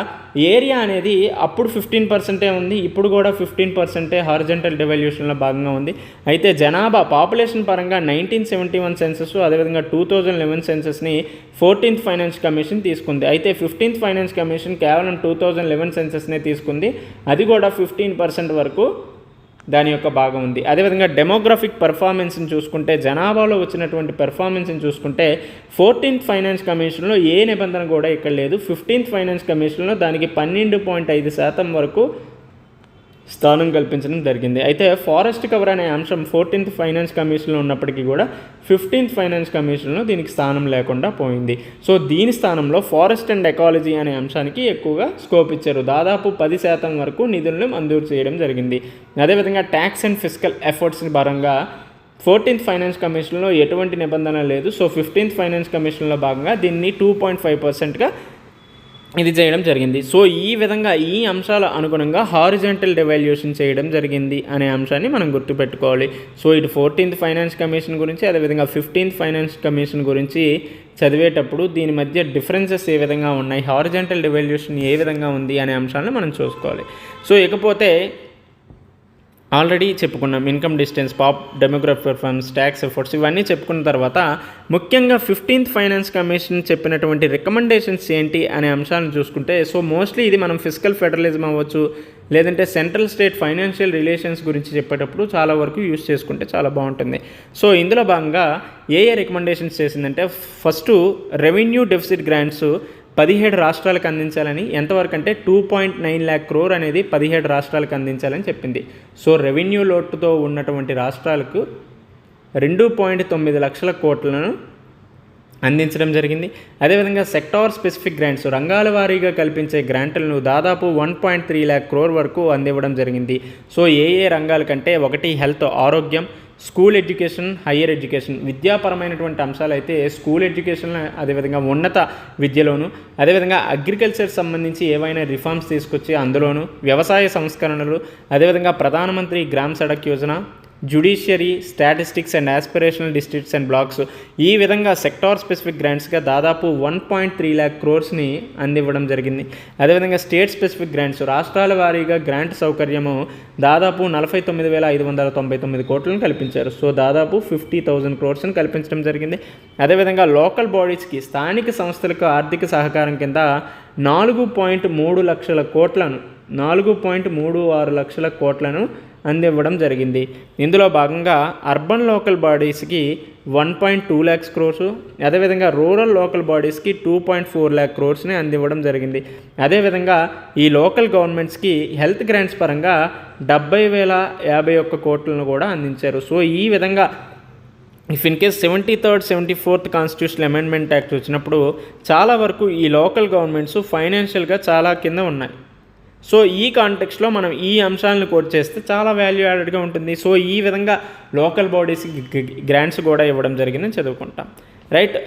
ఏరియా అనేది అప్పుడు 15% ఉంది, ఇప్పుడు కూడా 15% హారిజాంటల్ డివాల్యూషన్లో భాగంగా ఉంది. అయితే జనాభా పాపులేషన్ పరంగా 1971 సెన్సెస్ అదేవిధంగా 2011 సెన్సెస్ని 14th ఫైనాన్స్ కమిషన్ తీసుకుంది. అయితే 15th ఫైనాన్స్ కమిషన్ కేవలం 2011 సెన్సెస్నే తీసుకుంది. అది కూడా 15% వరకు దాని యొక్క భాగం ఉంది. అదేవిధంగా డెమోగ్రఫిక్ పెర్ఫార్మెన్స్ని చూసుకుంటే, జనాభాలో వచ్చినటువంటి పెర్ఫార్మెన్స్ని చూసుకుంటే 14th ఫైనాన్స్ కమిషన్లో ఏ నిబంధన కూడా ఇక్కడ లేదు. 15th ఫైనాన్స్ కమిషన్లో దానికి 12.5% వరకు స్థానం కల్పించడం జరిగింది. అయితే ఫారెస్ట్ కవర్ అనే అంశం 14th ఫైనాన్స్ కమిషన్లో ఉన్నప్పటికీ కూడా 15th ఫైనాన్స్ కమిషన్లో దీనికి స్థానం లేకుండా పోయింది. సో దీని స్థానంలో ఫారెస్ట్ అండ్ ఎకాలజీ అనే అంశానికి ఎక్కువగా స్కోప్ ఇచ్చారు. దాదాపు 10% వరకు నిధులను మంజూరు చేయడం జరిగింది. అదేవిధంగా ట్యాక్స్ అండ్ ఫిస్కల్ ఎఫర్ట్స్ పరంగా 14th ఫైనాన్స్ కమిషన్లో ఎటువంటి నిబంధన లేదు. సో 15th ఫైనాన్స్ కమిషన్లో భాగంగా దీన్ని 2.5%గా ఇది చేయడం జరిగింది. సో ఈ విధంగా ఈ అంశాల అనుగుణంగా హారిజాంటల్ డివాల్యూషన్ చేయడం జరిగింది అనే అంశాన్ని మనం గుర్తుపెట్టుకోవాలి. సో ఇటు 14th ఫైనాన్స్ కమిషన్ గురించి అదేవిధంగా 15th ఫైనాన్స్ కమిషన్ గురించి చదివేటప్పుడు దీని మధ్య డిఫరెన్సెస్ ఏ విధంగా ఉన్నాయి, హారిజాంటల్ డివాల్యూషన్ ఏ విధంగా ఉంది అనే అంశాలను మనం చూసుకోవాలి. సో ఇకపోతే ఆల్రెడీ చెప్పుకున్నాం income distance, demographic performance, tax efforts ఇవన్నీ చెప్పుకున్న తర్వాత ముఖ్యంగా 15th ఫైనాన్స్ కమిషన్ చెప్పినటువంటి రికమెండేషన్స్ ఏంటి అనే అంశాలను చూసుకుంటే, సో మోస్ట్లీ ఇది మనం ఫిస్కల్ ఫెడరలిజం అవ్వచ్చు లేదంటే సెంట్రల్ స్టేట్ ఫైనాన్షియల్ రిలేషన్స్ గురించి చెప్పేటప్పుడు చాలా వరకు యూస్ చేసుకుంటే చాలా బాగుంటుంది. సో ఇందులో భాగంగా ఏ రికమెండేషన్స్ చేసిందంటే ఫస్ట్ రెవెన్యూ డెఫిసిట్ గ్రాంట్స్ 17 రాష్ట్రాలకు అందించాలని, ఎంతవరకు అంటే 2.9 lakh crore అనేది 17 రాష్ట్రాలకు అందించాలని చెప్పింది. సో రెవెన్యూ లోటుతో ఉన్నటువంటి రాష్ట్రాలకు 2.9 లక్షల కోట్లను అందించడం జరిగింది. అదేవిధంగా సెక్టార్ స్పెసిఫిక్ గ్రాంట్స్, రంగాల వారీగా కల్పించే గ్రాంట్లను దాదాపు 1.3 lakh crore వరకు అందివ్వడం జరిగింది. సో ఏ రంగాల కంటే ఒకటి హెల్త్ ఆరోగ్యం, స్కూల్ ఎడ్యుకేషన్, హయ్యర్ ఎడ్యుకేషన్ విద్యాపరమైనటువంటి అంశాలు అయితే స్కూల్ ఎడ్యుకేషన్, అదేవిధంగా ఉన్నత విద్యలోను, అదేవిధంగా అగ్రికల్చర్ సంబంధించి ఏవైనా రిఫార్మ్స్ తీసుకొచ్చి అందులోను, వ్యవసాయ సంస్కరణలు, అదేవిధంగా ప్రధానమంత్రి gram Sadak Yojana, judiciary, statistics and aspirational districts and blocks, ఈ విధంగా సెక్టార్ స్పెసిఫిక్ గ్రాంట్స్గా దాదాపు 1.3 lakh crores-ని అందివ్వడం జరిగింది. అదేవిధంగా స్టేట్ స్పెసిఫిక్ గ్రాంట్స్, రాష్ట్రాల వారీగా గ్రాంట్ సౌకర్యము దాదాపు 49,599 కోట్లను కల్పించారు. సో దాదాపు 50,000 crores-ని కల్పించడం జరిగింది. అదేవిధంగా లోకల్ బాడీస్కి, స్థానిక సంస్థలకు ఆర్థిక సహకారం కింద 4.36 లక్షల కోట్లను అందివ్వడం జరిగింది. ఇందులో భాగంగా అర్బన్ లోకల్ బాడీస్కి 1.2 lakhs crores, అదేవిధంగా రూరల్ లోకల్ బాడీస్కి 2.4 lakh crores-ని అందివ్వడం జరిగింది. అదేవిధంగా ఈ లోకల్ గవర్నమెంట్స్కి హెల్త్ గ్రాంట్స్ పరంగా 70,051 కోట్లను కూడా అందించారు. సో ఈ విధంగా if in case 73rd 74th constitutional amendment act వచ్చినప్పుడు చాలా వరకు ఈ లోకల్ గవర్నమెంట్స్ ఫైనాన్షియల్గా చాలా కింద ఉన్నాయి. సో ఈ కాంటెక్స్లో మనం ఈ అంశాలను కోట్ చేస్తే చాలా వాల్యూ యాడెడ్గా ఉంటుంది. సో ఈ విధంగా లోకల్ బాడీస్కి గ్రాంట్స్ కూడా ఇవ్వడం జరిగిందని చదువుకుంటాం, రైట్.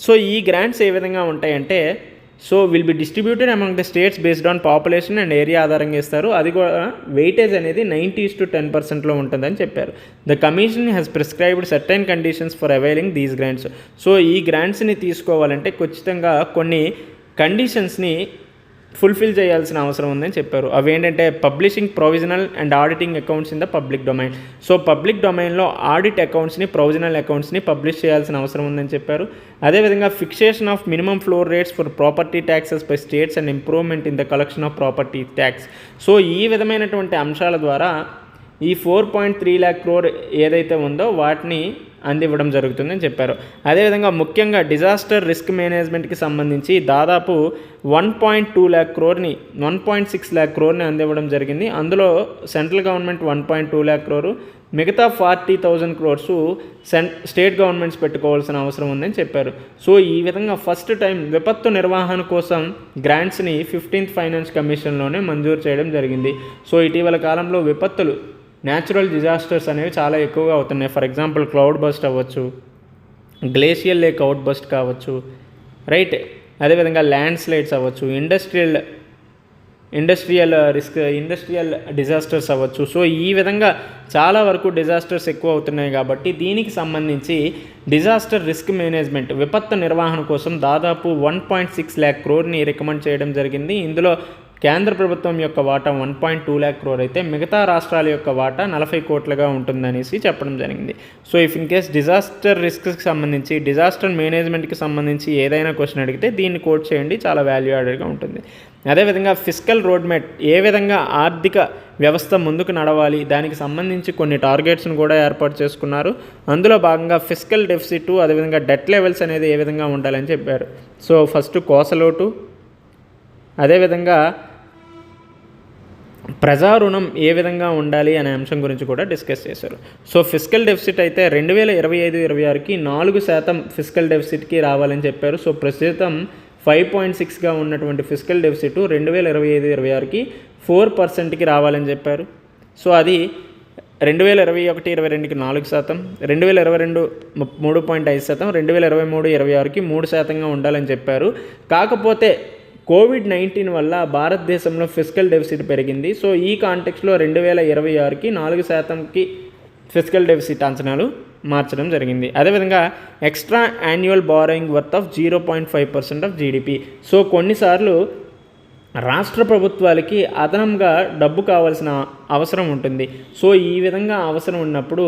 సో ఈ గ్రాంట్స్ ఏ విధంగా ఉంటాయంటే, so will be distributed among the states based on population and area ఆధారంగా ఇస్తారు. అది కూడా వెయిటేజ్ అనేది 90:10%లో ఉంటుందని చెప్పారు. The commission has prescribed certain conditions for availing these grants. So ఈ గ్రాంట్స్ని తీసుకోవాలంటే ఖచ్చితంగా కొన్ని కండిషన్స్ని ఫుల్ఫిల్ చేయాల్సిన అవసరం ఉందని చెప్పారు. అవి ఏంటంటే publishing provisional and auditing accounts in the public domain. So public డొమైన్లో ఆడిట్ అకౌంట్స్ని, ప్రొవిజనల్ అకౌంట్స్ని పబ్లిష్ చేయాల్సిన అవసరం ఉందని చెప్పారు. అదేవిధంగా fixation of minimum floor rates for property taxes by states and improvement in the collection of property tax. So ఈ విధమైనటువంటి అంశాల ద్వారా ఈ 4.3 lakh crore ఏదైతే ఉందో వాటిని అందివ్వడం జరుగుతుందని చెప్పారు. అదేవిధంగా ముఖ్యంగా డిజాస్టర్ రిస్క్ మేనేజ్మెంట్కి సంబంధించి దాదాపు 1.2 lakh crore-ని 1.6 lakh crore-ని అందివ్వడం జరిగింది. అందులో సెంట్రల్ గవర్నమెంట్ 1.2 lakh crore, మిగతా 40,000 crores స్టేట్ గవర్నమెంట్స్ పెట్టుకోవాల్సిన అవసరం ఉందని చెప్పారు. సో ఈ విధంగా ఫస్ట్ టైం విపత్తు నిర్వహణ కోసం గ్రాంట్స్ని 15th ఫైనాన్స్ కమిషన్లోనే మంజూరు చేయడం జరిగింది. సో ఇటీవల కాలంలో విపత్తులు, న్యాచురల్ డిజాస్టర్స్ అనేవి చాలా ఎక్కువగా అవుతున్నాయి. ఫర్ ఎగ్జాంపుల్ క్లౌడ్ బస్ట్ అవ్వచ్చు, గ్లేషియల్ లేక్ అవుట్ బస్ట్ కావచ్చు, రైట్. అదేవిధంగా ల్యాండ్ స్లైడ్స్ అవ్వచ్చు, ఇండస్ట్రియల్ డిజాస్టర్స్ అవ్వచ్చు. సో ఈ విధంగా చాలా వరకు డిజాస్టర్స్ ఎక్కువ అవుతున్నాయి కాబట్టి దీనికి సంబంధించి డిజాస్టర్ రిస్క్ మేనేజ్మెంట్, విపత్తు నిర్వహణ కోసం దాదాపు 1.6 lakh crore-ని రికమెండ్ చేయడం జరిగింది. ఇందులో కేంద్ర ప్రభుత్వం యొక్క వాటా 1.2 lakh crore అయితే మిగతా రాష్ట్రాల యొక్క వాటా 40 కోట్లుగా ఉంటుందనేసి చెప్పడం జరిగింది. So if in case disaster రిస్క్కి సంబంధించి, డిజాస్టర్ మేనేజ్మెంట్కి సంబంధించి ఏదైనా క్వశ్చన్ అడిగితే దీన్ని కోట్ చేయండి, చాలా వాల్యూ యాడెడ్గా ఉంటుంది. అదేవిధంగా ఫిస్కల్ రోడ్ మ్యాప్, ఏ విధంగా ఆర్థిక వ్యవస్థ ముందుకు నడవాలి దానికి సంబంధించి కొన్ని టార్గెట్స్ను కూడా ఏర్పాటు చేసుకున్నారు. అందులో భాగంగా ఫిస్కల్ డెఫిసిట్, అదేవిధంగా డెట్ లెవెల్స్ అనేది ఏ విధంగా ఉండాలని చెప్పారు. సో ఫస్ట్ కోసలోటు, అదేవిధంగా ప్రజా రుణం ఏ విధంగా ఉండాలి అనే అంశం గురించి కూడా డిస్కస్ చేశారు. సో ఫిస్కల్ డెఫిసిట్ అయితే 2025-26కి 4% ఫిస్కల్ డెఫిసిట్కి రావాలని చెప్పారు. సో ప్రస్తుతం 5.6గా ఉన్నటువంటి ఫిస్కల్ డెఫిసిట్ 2025-26కి 4%కి రావాలని చెప్పారు. సో అది 2021-22కి 4%, 2022 3.5%, 2023-26కి 3%గా ఉండాలని చెప్పారు. కాకపోతే కోవిడ్-19 వల్ల భారతదేశంలో ఫిస్కల్ డెఫిసిట్ పెరిగింది. సో ఈ కాంటెక్స్లో 2026కి 4%కి ఫిస్కల్ డెఫిసిట్ అంచనాలు మార్చడం జరిగింది. అదేవిధంగా extra annual borrowing worth of 0.5% of GDP. So కొన్నిసార్లు రాష్ట్ర ప్రభుత్వాలకి అదనంగా డబ్బు కావాల్సిన అవసరం ఉంటుంది. సో ఈ విధంగా అవసరం ఉన్నప్పుడు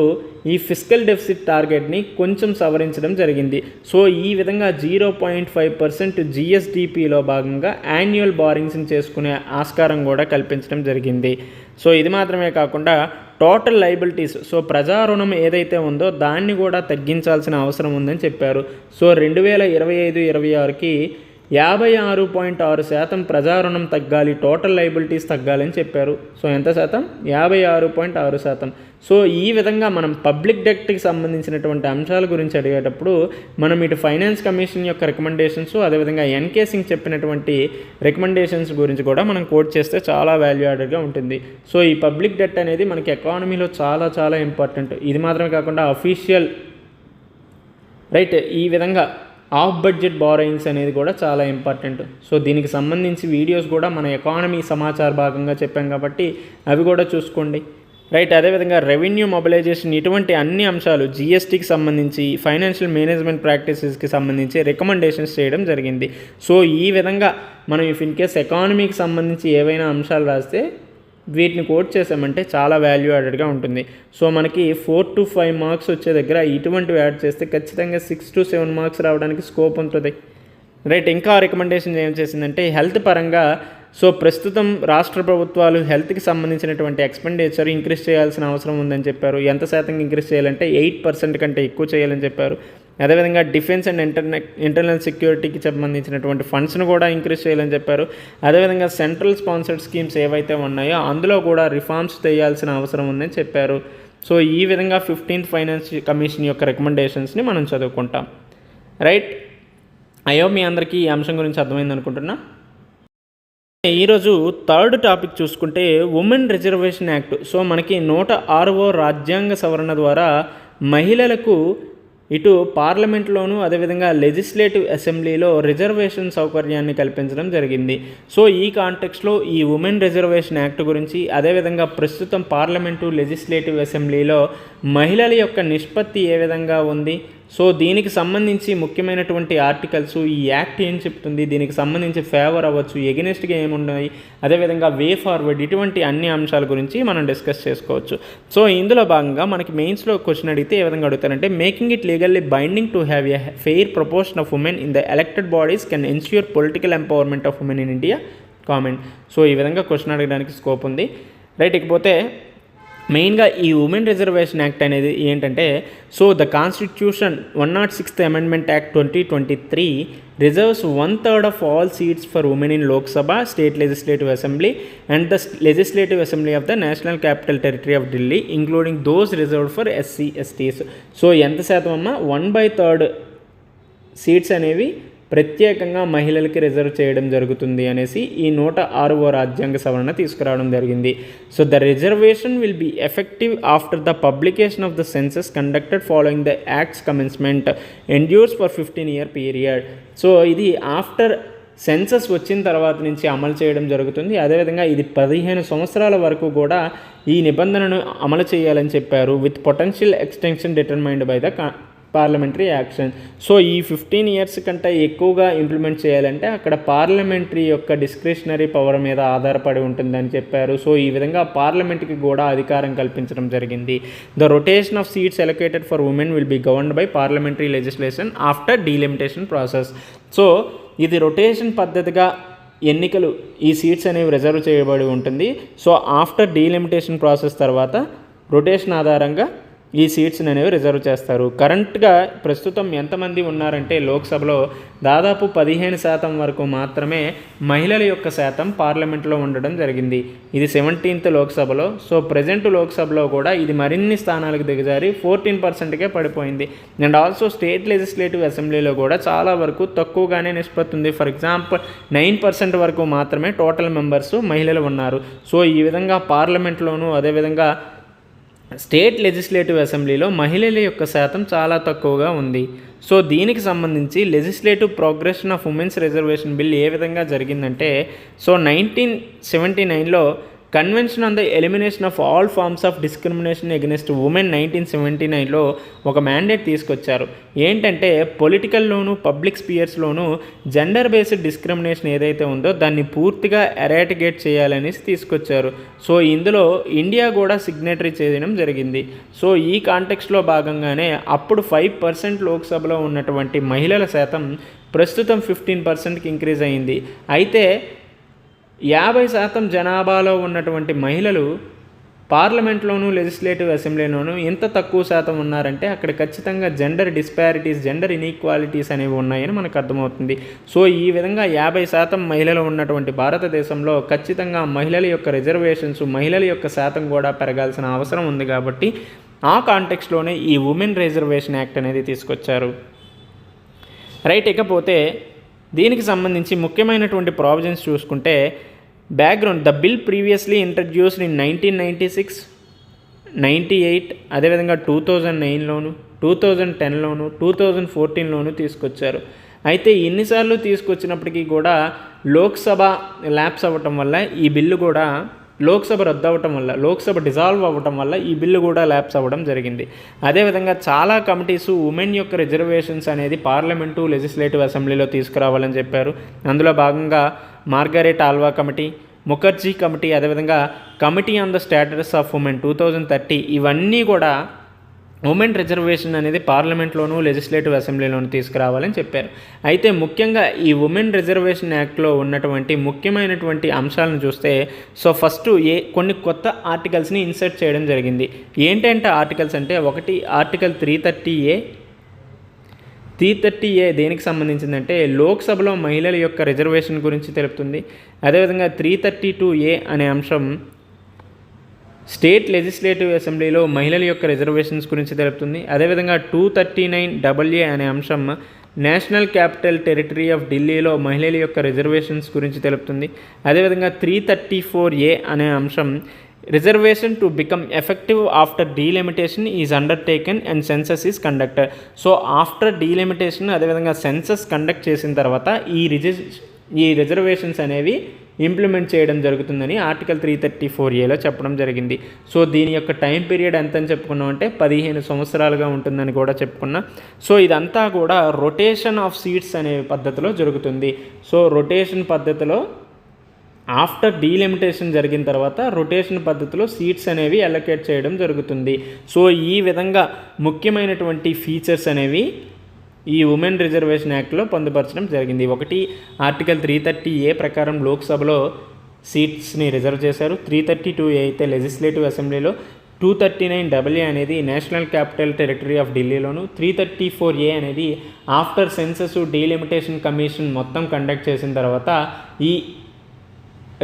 ఈ ఫిస్కల్ డెఫిసిట్ టార్గెట్ని కొంచెం సవరించడం జరిగింది. సో ఈ విధంగా 0.5% జిఎస్డిపిలో భాగంగా యాన్యువల్ బారింగ్స్ని చేసుకునే ఆస్కారం కూడా కల్పించడం జరిగింది. సో ఇది మాత్రమే కాకుండా టోటల్ లయబిలిటీస్, సో ప్రజా రుణం ఏదైతే ఉందో దాన్ని కూడా తగ్గించాల్సిన అవసరం ఉందని చెప్పారు. సో 2025-26కి 56.6% ప్రజా రుణం తగ్గాలి, టోటల్ లయబిలిటీస్ తగ్గాలని చెప్పారు. సో ఎంత శాతం? 56.6%. సో ఈ విధంగా మనం పబ్లిక్ డెట్కి సంబంధించినటువంటి అంశాల గురించి అడిగేటప్పుడు మనం ఇటు ఫైనాన్స్ కమిషన్ యొక్క రికమెండేషన్స్, అదేవిధంగా ఎన్కే సింగ్ చెప్పినటువంటి రికమెండేషన్స్ గురించి కూడా మనం కోట్ చేస్తే చాలా వాల్యూ యాడెడ్గా ఉంటుంది. సో ఈ పబ్లిక్ డెట్ అనేది మనకి ఎకానమీలో చాలా చాలా ఇంపార్టెంట్. ఇది మాత్రమే కాకుండా అఫీషియల్, రైట్, ఈ విధంగా ఆఫ్ బడ్జెట్ బారోయింగ్స్ అనేది కూడా చాలా ఇంపార్టెంట్. సో దీనికి సంబంధించి వీడియోస్ కూడా మన ఎకానమీ సమాచార భాగంగా చెప్పాం కాబట్టి అవి కూడా చూసుకోండి. రైట్. అదేవిధంగా రెవెన్యూ మొబిలైజేషన్ ఇటువంటి అన్ని అంశాలు జీఎస్టీకి సంబంధించి ఫైనాన్షియల్ మేనేజ్మెంట్ ప్రాక్టీసెస్కి సంబంధించి రికమెండేషన్స్ చేయడం జరిగింది. సో ఈ విధంగా మనం ఇఫ్ ఇన్ కేస్ ఎకానమీకి సంబంధించి ఏవైనా అంశాలు రాస్తే వీటిని కోట్ చేసామంటే చాలా వాల్యూ యాడెడ్గా ఉంటుంది. సో మనకి 4 to 5 మార్క్స్ వచ్చే దగ్గర ఇటువంటివి యాడ్ చేస్తే ఖచ్చితంగా 6 to 7 మార్క్స్ రావడానికి స్కోప్ ఉంటుంది. రైట్. ఇంకా రికమెండేషన్ ఏం చేసిందంటే హెల్త్ పరంగా సో ప్రస్తుతం రాష్ట్ర ప్రభుత్వాలు హెల్త్కి సంబంధించినటువంటి ఎక్స్పెండిచర్ ఇంక్రీజ్ చేయాల్సిన అవసరం ఉందని చెప్పారు. ఎంత శాతం ఇంక్రీజ్ చేయాలంటే 8% కంటే ఎక్కువ చేయాలని చెప్పారు. అదేవిధంగా డిఫెన్స్ అండ్ ఇంటర్నల్ సెక్యూరిటీకి సంబంధించినటువంటి ఫండ్స్ను కూడా ఇంక్రీజ్ చేయాలని చెప్పారు. అదేవిధంగా సెంట్రల్ స్పాన్సర్డ్ స్కీమ్స్ ఏవైతే ఉన్నాయో అందులో కూడా రిఫార్మ్స్ చేయాల్సిన అవసరం ఉందని చెప్పారు. సో ఈ విధంగా 15th ఫైనాన్స్ కమిషన్ యొక్క రికమెండేషన్స్ని మనం చదువుకుంటాం. రైట్. అయ్యో మీ అందరికీ ఈ అంశం గురించి అర్థమైంది అనుకుంటున్నా. ఈరోజు థర్డ్ టాపిక్ చూసుకుంటే ఉమెన్ రిజర్వేషన్ యాక్ట్. సో మనకి 106వ రాజ్యాంగ సవరణ ద్వారా మహిళలకు ఇటు పార్లమెంట్లోనూ అదేవిధంగా లెజిస్లేటివ్ అసెంబ్లీలో రిజర్వేషన్ సౌకర్యాన్ని కల్పించడం జరిగింది. సో ఈ కాంటెక్స్లో ఈ ఉమెన్ రిజర్వేషన్ యాక్ట్ గురించి అదేవిధంగా ప్రస్తుతం పార్లమెంటు లెజిస్లేటివ్ అసెంబ్లీలో మహిళల యొక్క నిష్పత్తి ఏ విధంగా ఉంది, సో దీనికి సంబంధించి ముఖ్యమైనటువంటి ఆర్టికల్స్ ఈ యాక్ట్ ఏం చెప్తుంది, దీనికి సంబంధించి ఫేవర్ అవ్వచ్చు, ఎగెనిస్ట్గా ఏమున్నాయి, అదేవిధంగా వే ఫార్వర్డ్ ఇటువంటి అన్ని అంశాల గురించి మనం డిస్కస్ చేసుకోవచ్చు. సో ఇందులో భాగంగా మనకి మెయిన్స్లో క్వశ్చన్ అడిగితే ఏ విధంగా అడుగుతారంటే making it legally binding to have a fair proportion of women in the elected bodies can ensure political empowerment of women in India comment. So ఈ విధంగా క్వశ్చన్ అడగడానికి స్కోప్ ఉంది. రైట్. ఇకపోతే మెయిన్గా ఈ ఉమెన్ రిజర్వేషన్ యాక్ట్ అనేది ఏంటంటే so the constitution 106th amendment act 2023 reserves 1/3 of all seats for women in Lok Sabha, state legislative assembly and the legislative assembly of the national capital territory of Delhi including those reserved for SC STs. So ఎంత శాతం అమ్మా 1/3 seats అనేవి ప్రత్యేకంగా మహిళలకి reserve చేయడం జరుగుతుంది అనేసి ఈ 106వ రాజ్యాంగ సవరణ తీసుకురావడం జరిగింది. So the reservation will be effective after the publication of the census conducted following the acts commencement endures for 15-year period. So ఇది ఆఫ్టర్ సెన్సస్ వచ్చిన తర్వాత నుంచి అమలు చేయడం జరుగుతుంది. అదేవిధంగా ఇది 15 సంవత్సరాల వరకు కూడా ఈ నిబంధనను అమలు చేయాలని చెప్పారు with potential extension determined by the parliamentary action. So ఈ 15 years కంటే ఎక్కువగా ఇంప్లిమెంట్ చేయాలంటే అక్కడ పార్లమెంటరీ యొక్క డిస్క్రిషనరీ పవర్ మీద ఆధారపడి ఉంటుందని చెప్పారు. సో ఈ విధంగా పార్లమెంట్కి కూడా అధికారం కల్పించడం జరిగింది. The rotation of seats allocated for women will be governed by parliamentary legislation after delimitation process. So ఇది రొటేషన్ పద్ధతిగా ఎన్నికలు ఈ సీట్స్ అనేవి రిజర్వ్ చేయబడి ఉంటుంది. సో ఆఫ్టర్ డీలిమిటేషన్ ప్రాసెస్ తర్వాత రొటేషన్ ఆధారంగా ఈ సీట్స్ని అనేవి రిజర్వ్ చేస్తారు. కరెంట్గా ప్రస్తుతం ఎంతమంది ఉన్నారంటే లోక్సభలో దాదాపు 15% వరకు మాత్రమే మహిళల యొక్క శాతం పార్లమెంట్లో ఉండడం జరిగింది. ఇది 17th లోక్సభలో. సో ప్రజెంట్ లోక్సభలో కూడా ఇది మరిన్ని స్థానాలకు దిగజారి 14%కే పడిపోయింది. అండ్ ఆల్సో స్టేట్ లెజిస్లేటివ్ అసెంబ్లీలో కూడా చాలా వరకు తక్కువగానే నిష్పత్తి ఉంది. ఫర్ ఎగ్జాంపుల్ 9% వరకు మాత్రమే టోటల్ మెంబర్స్ మహిళలు ఉన్నారు. సో ఈ విధంగా పార్లమెంట్లోనూ అదేవిధంగా స్టేట్ లెజిస్లేటివ్ అసెంబ్లీలో మహిళల యొక్క శాతం చాలా తక్కువగా ఉంది. సో దీనికి సంబంధించి legislative progression of women's reservation bill ఏ విధంగా జరిగిందంటే సో 1979లో convention on the elimination of all forms of discrimination against women 1979లో ఒక మ్యాండేట్ తీసుకొచ్చారు. ఏంటంటే పొలిటికల్లోనూ పబ్లిక్ స్పియర్స్లోనూ జెండర్ బేస్డ్ డిస్క్రిమినేషన్ ఏదైతే ఉందో దాన్ని పూర్తిగా ఎరాటిగేట్ చేయాలని తీసుకొచ్చారు. సో ఇందులో ఇండియా కూడా సిగ్నేటరీ చేయడం జరిగింది. సో ఈ కాంటెక్స్లో భాగంగానే అప్పుడు 5% లోక్సభలో ఉన్నటువంటి మహిళల శాతం ప్రస్తుతం 15%కి ఇంక్రీజ్ అయింది. అయితే 50% జనాభాలో ఉన్నటువంటి మహిళలు పార్లమెంట్లోనూ లెజిస్లేటివ్ అసెంబ్లీలోనూ ఎంత తక్కువ శాతం ఉన్నారంటే అక్కడ ఖచ్చితంగా జెండర్ డిస్పారిటీస్, జెండర్ ఇన్ఈక్వాలిటీస్ అనేవి ఉన్నాయని మనకు అర్థమవుతుంది. సో ఈ విధంగా 50% మహిళలు ఉన్నటువంటి భారతదేశంలో ఖచ్చితంగా మహిళల యొక్క రిజర్వేషన్స్, మహిళల యొక్క శాతం కూడా పెరగాల్సిన అవసరం ఉంది. కాబట్టి ఆ కాంటెక్స్లోనే ఈ ఉమెన్ రిజర్వేషన్ యాక్ట్ అనేది తీసుకొచ్చారు. రైట్. ఇకపోతే దీనికి సంబంధించి ముఖ్యమైనటువంటి ప్రావిజన్స్ చూసుకుంటే background the bill previously introduced in 1996, 98 అదేవిధంగా 2009లోను, 2010లోను, 2014లోను తీసుకొచ్చారు. అయితే ఎన్నిసార్లు తీసుకొచ్చినప్పటికీ కూడా లోక్సభ ల్యాప్స్ అవ్వటం వల్ల ఈ బిల్లు కూడా లోక్సభ రద్దు అవ్వటం వల్ల, లోక్సభ డిజాల్వ్ అవ్వటం వల్ల ఈ బిల్లు కూడా ల్యాప్స్ అవ్వడం జరిగింది. అదేవిధంగా చాలా కమిటీసు ఉమెన్ యొక్క రిజర్వేషన్స్ అనేది పార్లమెంటు, లెజిస్లేటివ్ అసెంబ్లీలో తీసుకురావాలని చెప్పారు. అందులో భాగంగా మార్గరెట్ ఆల్వా కమిటీ, ముఖర్జీ కమిటీ, అదేవిధంగా committee on the status of women 2030 ఇవన్నీ కూడా ఉమెన్ రిజర్వేషన్ అనేది పార్లమెంట్లోనూ, లెజిస్లేటివ్ అసెంబ్లీలోనూ తీసుకురావాలని చెప్పారు. అయితే ముఖ్యంగా ఈ ఉమెన్ రిజర్వేషన్ యాక్ట్లో ఉన్నటువంటి ముఖ్యమైనటువంటి అంశాలను చూస్తే, సో ఫస్ట్ కొన్ని కొత్త ఆర్టికల్స్ని ఇన్సర్ట్ చేయడం జరిగింది. ఏంటంటే ఆర్టికల్స్ అంటే, ఒకటి ఆర్టికల్ 330A. 330A దేనికి సంబంధించిందంటే లోక్సభలో మహిళల యొక్క రిజర్వేషన్ గురించి తెలుపుతుంది. అదేవిధంగా 332A అనే అంశం స్టేట్ లెజిస్లేటివ్ అసెంబ్లీలో మహిళల యొక్క రిజర్వేషన్స్ గురించి తెలుపుతుంది. అదేవిధంగా 239AA అనే అంశం నేషనల్ క్యాపిటల్ టెరిటరీ ఆఫ్ ఢిల్లీలో మహిళల యొక్క రిజర్వేషన్స్ గురించి తెలుపుతుంది. అదేవిధంగా 334A అనే అంశం reservation to become effective after delimitation is undertaken and census is conducted. So after delimitation అదేవిధంగా సెన్సస్ కండక్ట్ చేసిన తర్వాత ఈ రిజర్వేషన్స్ అనేవి ఇంప్లిమెంట్ చేయడం జరుగుతుందని ఆర్టికల్ 334Aలో చెప్పడం జరిగింది. సో దీని యొక్క టైం పీరియడ్ ఎంత అని చెప్పుకున్నాం అంటే 15 సంవత్సరాలుగా ఉంటుందని కూడా చెప్పుకున్నా. సో ఇదంతా కూడా రొటేషన్ ఆఫ్ సీట్స్ అనే పద్ధతిలో జరుగుతుంది. సో రొటేషన్ పద్ధతిలో ఆఫ్టర్ డీలిమిటేషన్ జరిగిన తర్వాత రొటేషన్ పద్ధతిలో సీట్స్ అనేవి అలొకేట్ చేయడం జరుగుతుంది. సో ఈ విధంగా ముఖ్యమైనటువంటి ఫీచర్స్ అనేవి ఈ ఉమెన్ రిజర్వేషన్ యాక్ట్లో పొందుపరచడం జరిగింది. ఒకటి ఆర్టికల్ 330A ప్రకారం లోక్సభలో సీట్స్ని రిజర్వ్ చేశారు. 332A అయితే లెజిస్లేటివ్ అసెంబ్లీలో, 239AA అనేది నేషనల్ క్యాపిటల్ టెరిటరీ ఆఫ్ ఢిల్లీలోను, 334A అనేది ఆఫ్టర్ సెన్సస్ డీలిమిటేషన్ కమిషన్ మొత్తం కండక్ట్ చేసిన తర్వాత ఈ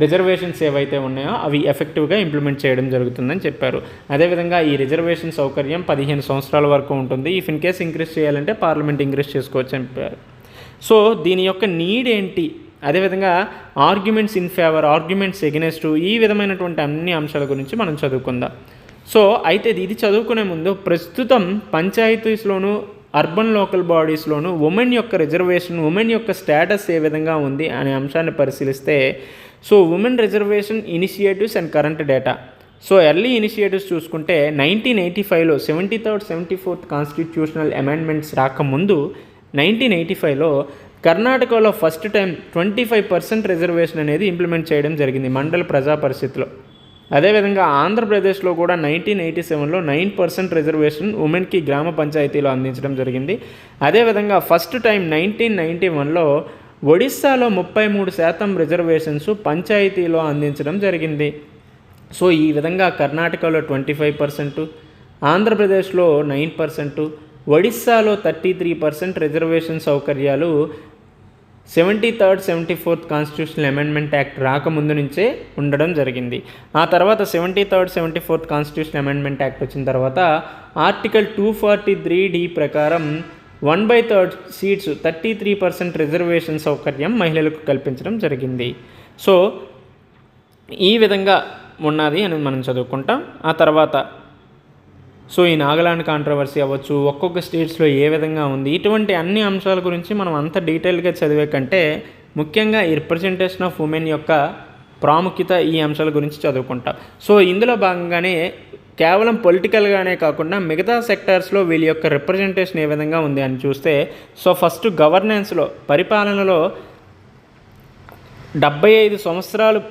రిజర్వేషన్స్ ఏవైతే ఉన్నాయో అవి ఎఫెక్టివ్గా ఇంప్లిమెంట్ చేయడం జరుగుతుందని చెప్పారు. అదేవిధంగా ఈ రిజర్వేషన్ సౌకర్యం 15 సంవత్సరాల వరకు ఉంటుంది. ఇఫ్ ఇన్ కేస్ ఇంక్రీజ్ చేయాలంటే పార్లమెంట్ ఇంక్రీజ్ చేసుకోవచ్చు అని చెప్పారు. సో దీని యొక్క నీడ్ ఏంటి, అదేవిధంగా arguments in favour, arguments against, ఈ విధమైనటువంటి అన్ని అంశాల గురించి మనం చదువుకుందాం. సో అయితే ఇది చదువుకునే ముందు ప్రస్తుతం పంచాయతీస్లోనూ అర్బన్ లోకల్ బాడీస్లోనూ ఉమెన్ యొక్క రిజర్వేషన్, ఉమెన్ యొక్క స్టేటస్ ఏ విధంగా ఉంది అనే అంశాన్ని పరిశీలిస్తే, so women reservation initiatives and current data. So early initiatives చూసుకుంటే 1985లో 73rd 74th కాన్స్టిట్యూషనల్ అమెండ్మెంట్స్ రాకముందు 1985లో కర్ణాటకలో ఫస్ట్ టైం 25% రిజర్వేషన్ అనేది ఇంప్లిమెంట్ చేయడం జరిగింది మండల ప్రజా పరిషత్లో. అదేవిధంగా ఆంధ్రప్రదేశ్లో కూడా 1987లో 9% రిజర్వేషన్ ఉమెన్కి గ్రామ పంచాయతీలో అందించడం జరిగింది. అదేవిధంగా ఫస్ట్ టైం 1991లో ఒడిస్సాలో 33% రిజర్వేషన్స్ పంచాయతీలో అందించడం జరిగింది. సో ఈ విధంగా కర్ణాటకలో 25%, ఆంధ్రప్రదేశ్లో 9%, ఒడిస్సాలో 33% రిజర్వేషన్ సౌకర్యాలు 73rd 74th constitutional amendment act రాకముందు నుంచే ఉండడం జరిగింది. ఆ తర్వాత 73rd 74th constitutional amendment act వచ్చిన తర్వాత ఆర్టికల్ 243D ప్రకారం 1/3 సీట్స్ 33% రిజర్వేషన్ సౌకర్యం మహిళలకు కల్పించడం జరిగింది. సో ఈ విధంగా ఉన్నది అని మనం చదువుకుంటాం. ఆ తర్వాత సో ఈ నాగాలాండ్ కాంట్రవర్సీ అవ్వచ్చు, ఒక్కొక్క స్టేట్స్లో ఏ విధంగా ఉంది, ఇటువంటి అన్ని అంశాల గురించి మనం అంత డీటెయిల్గా చదివే కంటే ముఖ్యంగా ఈ రిప్రజెంటేషన్ ఆఫ్ ఉమెన్ యొక్క ప్రాముఖ్యత ఈ అంశాల గురించి చదువుకుంటాం. సో ఇందులో భాగంగానే కేవలం పొలిటికల్గానే కాకుండా మిగతా సెక్టార్స్లో వీళ్ళ యొక్క రిప్రజెంటేషన్ ఏ విధంగా ఉంది అని చూస్తే, సో ఫస్ట్ గవర్నెన్స్లో, పరిపాలనలో 75 సంవత్సరాలు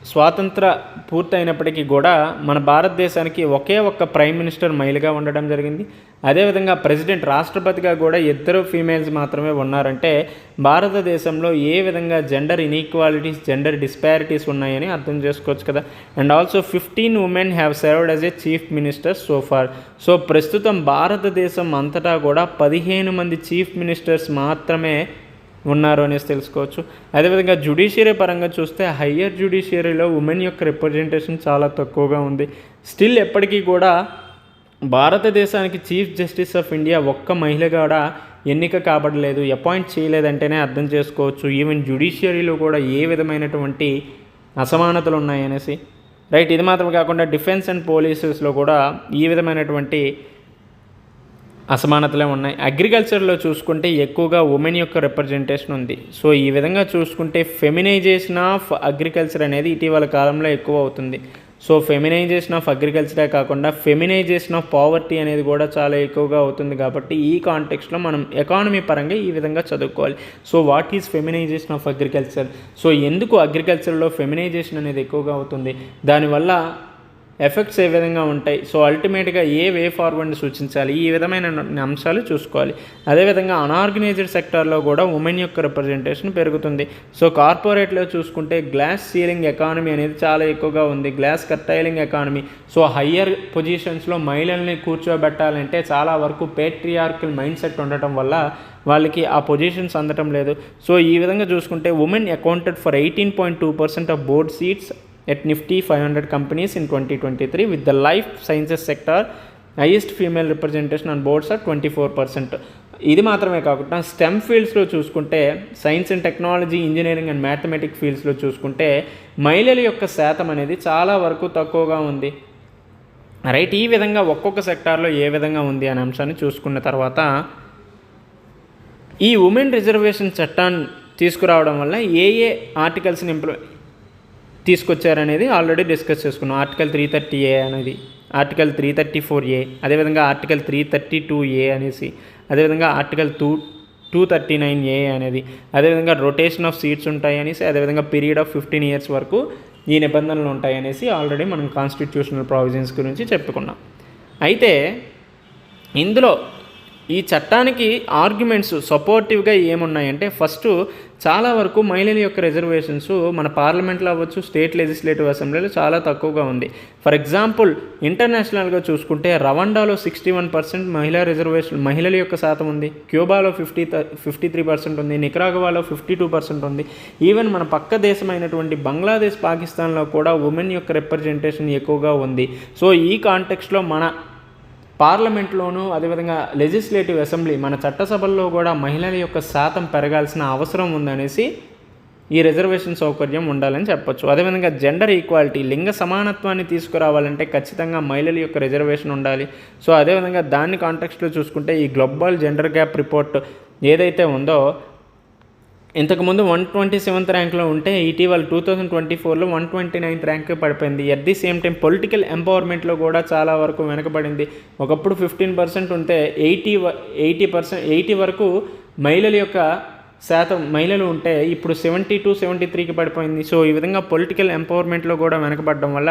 స్వాతంత్ర పూర్తయినప్పటికీ కూడా మన భారతదేశానికి ఒకే ఒక్క ప్రైమ్ మినిస్టర్ మహిళగా ఉండడం జరిగింది. అదేవిధంగా ప్రెసిడెంట్, రాష్ట్రపతిగా కూడా 2 ఫీమేల్స్ మాత్రమే ఉన్నారంటే భారతదేశంలో ఏ విధంగా జెండర్ ఇన్ఈక్వాలిటీస్, జెండర్ డిస్పారిటీస్ ఉన్నాయని అర్థం చేసుకోవచ్చు కదా. And also 15 women have served as a chief minister so far. So ప్రస్తుతం భారతదేశం అంతటా కూడా 15 మంది చీఫ్ మినిస్టర్స్ మాత్రమే ఉన్నారు అనేసి తెలుసుకోవచ్చు. అదేవిధంగా జ్యుడిషియరీ పరంగా చూస్తే హయ్యర్ జ్యుడిషియరీలో ఉమెన్ యొక్క రిప్రజెంటేషన్ చాలా తక్కువగా ఉంది. స్టిల్ ఎప్పటికీ కూడా భారతదేశానికి చీఫ్ జస్టిస్ ఆఫ్ ఇండియా ఒక్క మహిళ కూడా ఎన్నిక కాబడలేదు, అపాయింట్ చేయలేదంటేనే అర్థం చేసుకోవచ్చు ఈవెన్ జ్యుడిషియరీలో కూడా ఏ విధమైనటువంటి అసమానతలు ఉన్నాయనేసి. రైట్, ఇది మాత్రం కాకుండా డిఫెన్స్ అండ్ పోలీసెస్లో కూడా ఈ విధమైనటువంటి అసమానతలే ఉన్నాయి. అగ్రికల్చర్లో చూసుకుంటే ఎక్కువగా ఉమెన్ యొక్క రిప్రజెంటేషన్ ఉంది. సో ఈ విధంగా చూసుకుంటే ఫెమినైజేషన్ ఆఫ్ అగ్రికల్చర్ అనేది ఇటీవల కాలంలో ఎక్కువ అవుతుంది. సో ఫెమినైజేషన్ ఆఫ్ అగ్రికల్చరే కాకుండా ఫెమినైజేషన్ ఆఫ్ పావర్టీ అనేది కూడా చాలా ఎక్కువగా అవుతుంది. కాబట్టి ఈ కాంటెక్స్ట్లో మనం ఎకానమీ పరంగా ఈ విధంగా చదువుకోవాలి. So what is feminisation of agriculture? So ఎందుకు అగ్రికల్చర్లో ఫెమినైజేషన్ అనేది ఎక్కువగా అవుతుంది, దానివల్ల ఎఫెక్ట్స్ ఏ విధంగా ఉంటాయి, సో అల్టిమేట్గా ఏ వే ఫార్వర్డ్ని సూచించాలి, ఈ విధమైన అంశాలు చూసుకోవాలి. అదేవిధంగా అనార్గనైజ్డ్ సెక్టార్లో కూడా ఉమెన్ యొక్క రిప్రజెంటేషన్ పెరుగుతుంది. సో కార్పొరేట్లో చూసుకుంటే గ్లాస్ సీలింగ్ ఎకానమీ అనేది చాలా ఎక్కువగా ఉంది, glass curtailing economy. So higher పొజిషన్స్లో మహిళల్ని కూర్చోబెట్టాలంటే చాలా వరకు పేట్రియార్కల్ మైండ్ సెట్ ఉండటం వల్ల వాళ్ళకి ఆ పొజిషన్స్ అందటం లేదు. సో ఈ విధంగా చూసుకుంటే women accounted for 18.2% of board seats at Nifty 500 companies in 2023, with the life sciences sector highest female representation on boards at 24%. ఇది మాత్రమే కాకుండా స్టెమ్ ఫీల్డ్స్లో చూసుకుంటే science and technology, engineering and mathematic ఫీల్డ్స్లో చూసుకుంటే మహిళల యొక్క శాతం అనేది చాలా వరకు తక్కువగా ఉంది. రైట్, ఈ విధంగా ఒక్కొక్క సెక్టార్లో ఏ విధంగా ఉంది అనే అంశాన్ని చూసుకున్న తర్వాత ఈ ఉమెన్ రిజర్వేషన్ చట్టాన్ని తీసుకురావడం వల్ల ఏ ఆర్టికల్స్ని తీసుకొచ్చారనేది ఆల్రెడీ డిస్కస్ చేసుకున్నాం. ఆర్టికల్ 330A అనేది, ఆర్టికల్ 334A, అదేవిధంగా ఆర్టికల్ 332A అనేసి, అదేవిధంగా ఆర్టికల్ 239A అనేది, అదేవిధంగా రొటేషన్ ఆఫ్ సీట్స్ ఉంటాయి అనేసి, అదేవిధంగా పీరియడ్ ఆఫ్ 15 years వరకు ఈ నిబంధనలు ఉంటాయి అనేసి ఆల్రెడీ మనం కాన్స్టిట్యూషనల్ ప్రావిజన్స్ గురించి చెప్పుకున్నాం. అయితే ఇందులో ఈ చట్టానికి ఆర్గ్యుమెంట్స్ సపోర్టివ్గా ఏమున్నాయంటే, ఫస్ట్ చాలా వరకు మహిళల యొక్క రిజర్వేషన్స్ మన పార్లమెంట్లో అవ్వచ్చు, స్టేట్ లెజిస్లేటివ్ అసెంబ్లీలో చాలా తక్కువగా ఉంది. ఫర్ ఎగ్జాంపుల్ ఇంటర్నేషనల్గా చూసుకుంటే రవాండాలో 61% మహిళల యొక్క శాతం ఉంది, క్యూబాలో 53% ఉంది, నికరాగువాలో 52% ఉంది. ఈవెన్ మన పక్క దేశమైనటువంటి బంగ్లాదేశ్, పాకిస్తాన్లో కూడా ఉమెన్ యొక్క రిప్రజెంటేషన్ ఎక్కువగా ఉంది. సో ఈ కాంటెక్స్ట్లో మన పార్లమెంట్లోనూ అదేవిధంగా లెజిస్లేటివ్ అసెంబ్లీ, మన చట్టసభల్లో కూడా మహిళల యొక్క శాతం పెరగాల్సిన అవసరం ఉందనేసి ఈ రిజర్వేషన్ సౌకర్యం ఉండాలని చెప్పొచ్చు. అదేవిధంగా జెండర్ ఈక్వాలిటీ, లింగ సమానత్వాన్ని తీసుకురావాలంటే ఖచ్చితంగా మహిళల యొక్క రిజర్వేషన్ ఉండాలి. సో అదేవిధంగా దాన్ని కాంటెక్స్ట్లో చూసుకుంటే ఈ గ్లోబల్ జెండర్ గ్యాప్ రిపోర్ట్ ఏదైతే ఉందో, ఇంతకుముందు 127th ర్యాంక్లో ఉంటే ఇటీవల 2024లో 129th ర్యాంక్ పడిపోయింది. At the same time political ఎంపవర్మెంట్లో కూడా చాలా వరకు వెనకబడింది. ఒకప్పుడు 15% ఉంటే 80 వరకు మహిళల యొక్క శాతం మహిళలు ఉంటే ఇప్పుడు 72-73కి పడిపోయింది. సో ఈ విధంగా పొలిటికల్ ఎంపవర్మెంట్లో కూడా వెనకబడడం వల్ల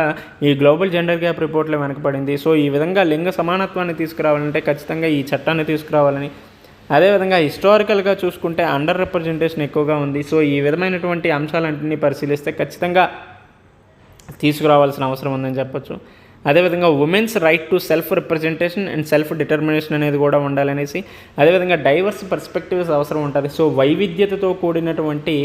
ఈ గ్లోబల్ జెండర్ గ్యాప్ రిపోర్ట్లో వెనకబడింది. సో ఈ విధంగా లింగ సమానత్వాన్ని తీసుకురావాలంటే ఖచ్చితంగా ఈ చట్టాన్ని తీసుకురావాలని, అదేవిధంగా హిస్టారికల్గా చూసుకుంటే అండర్ రిప్రజెంటేషన్ ఎక్కువగా ఉంది. సో ఈ విధమైనటువంటి అంశాలన్నింటినీ పరిశీలిస్తే ఖచ్చితంగా తీసుకురావాల్సిన అవసరం ఉందని చెప్పొచ్చు. అదేవిధంగా women's right to self representation and self determination అనేది కూడా ఉండాలనేసి, అదేవిధంగా డైవర్స్ పర్స్పెక్టివ్స్ అవసరం ఉంటుంది. సో వైవిధ్యతతో కూడినటువంటి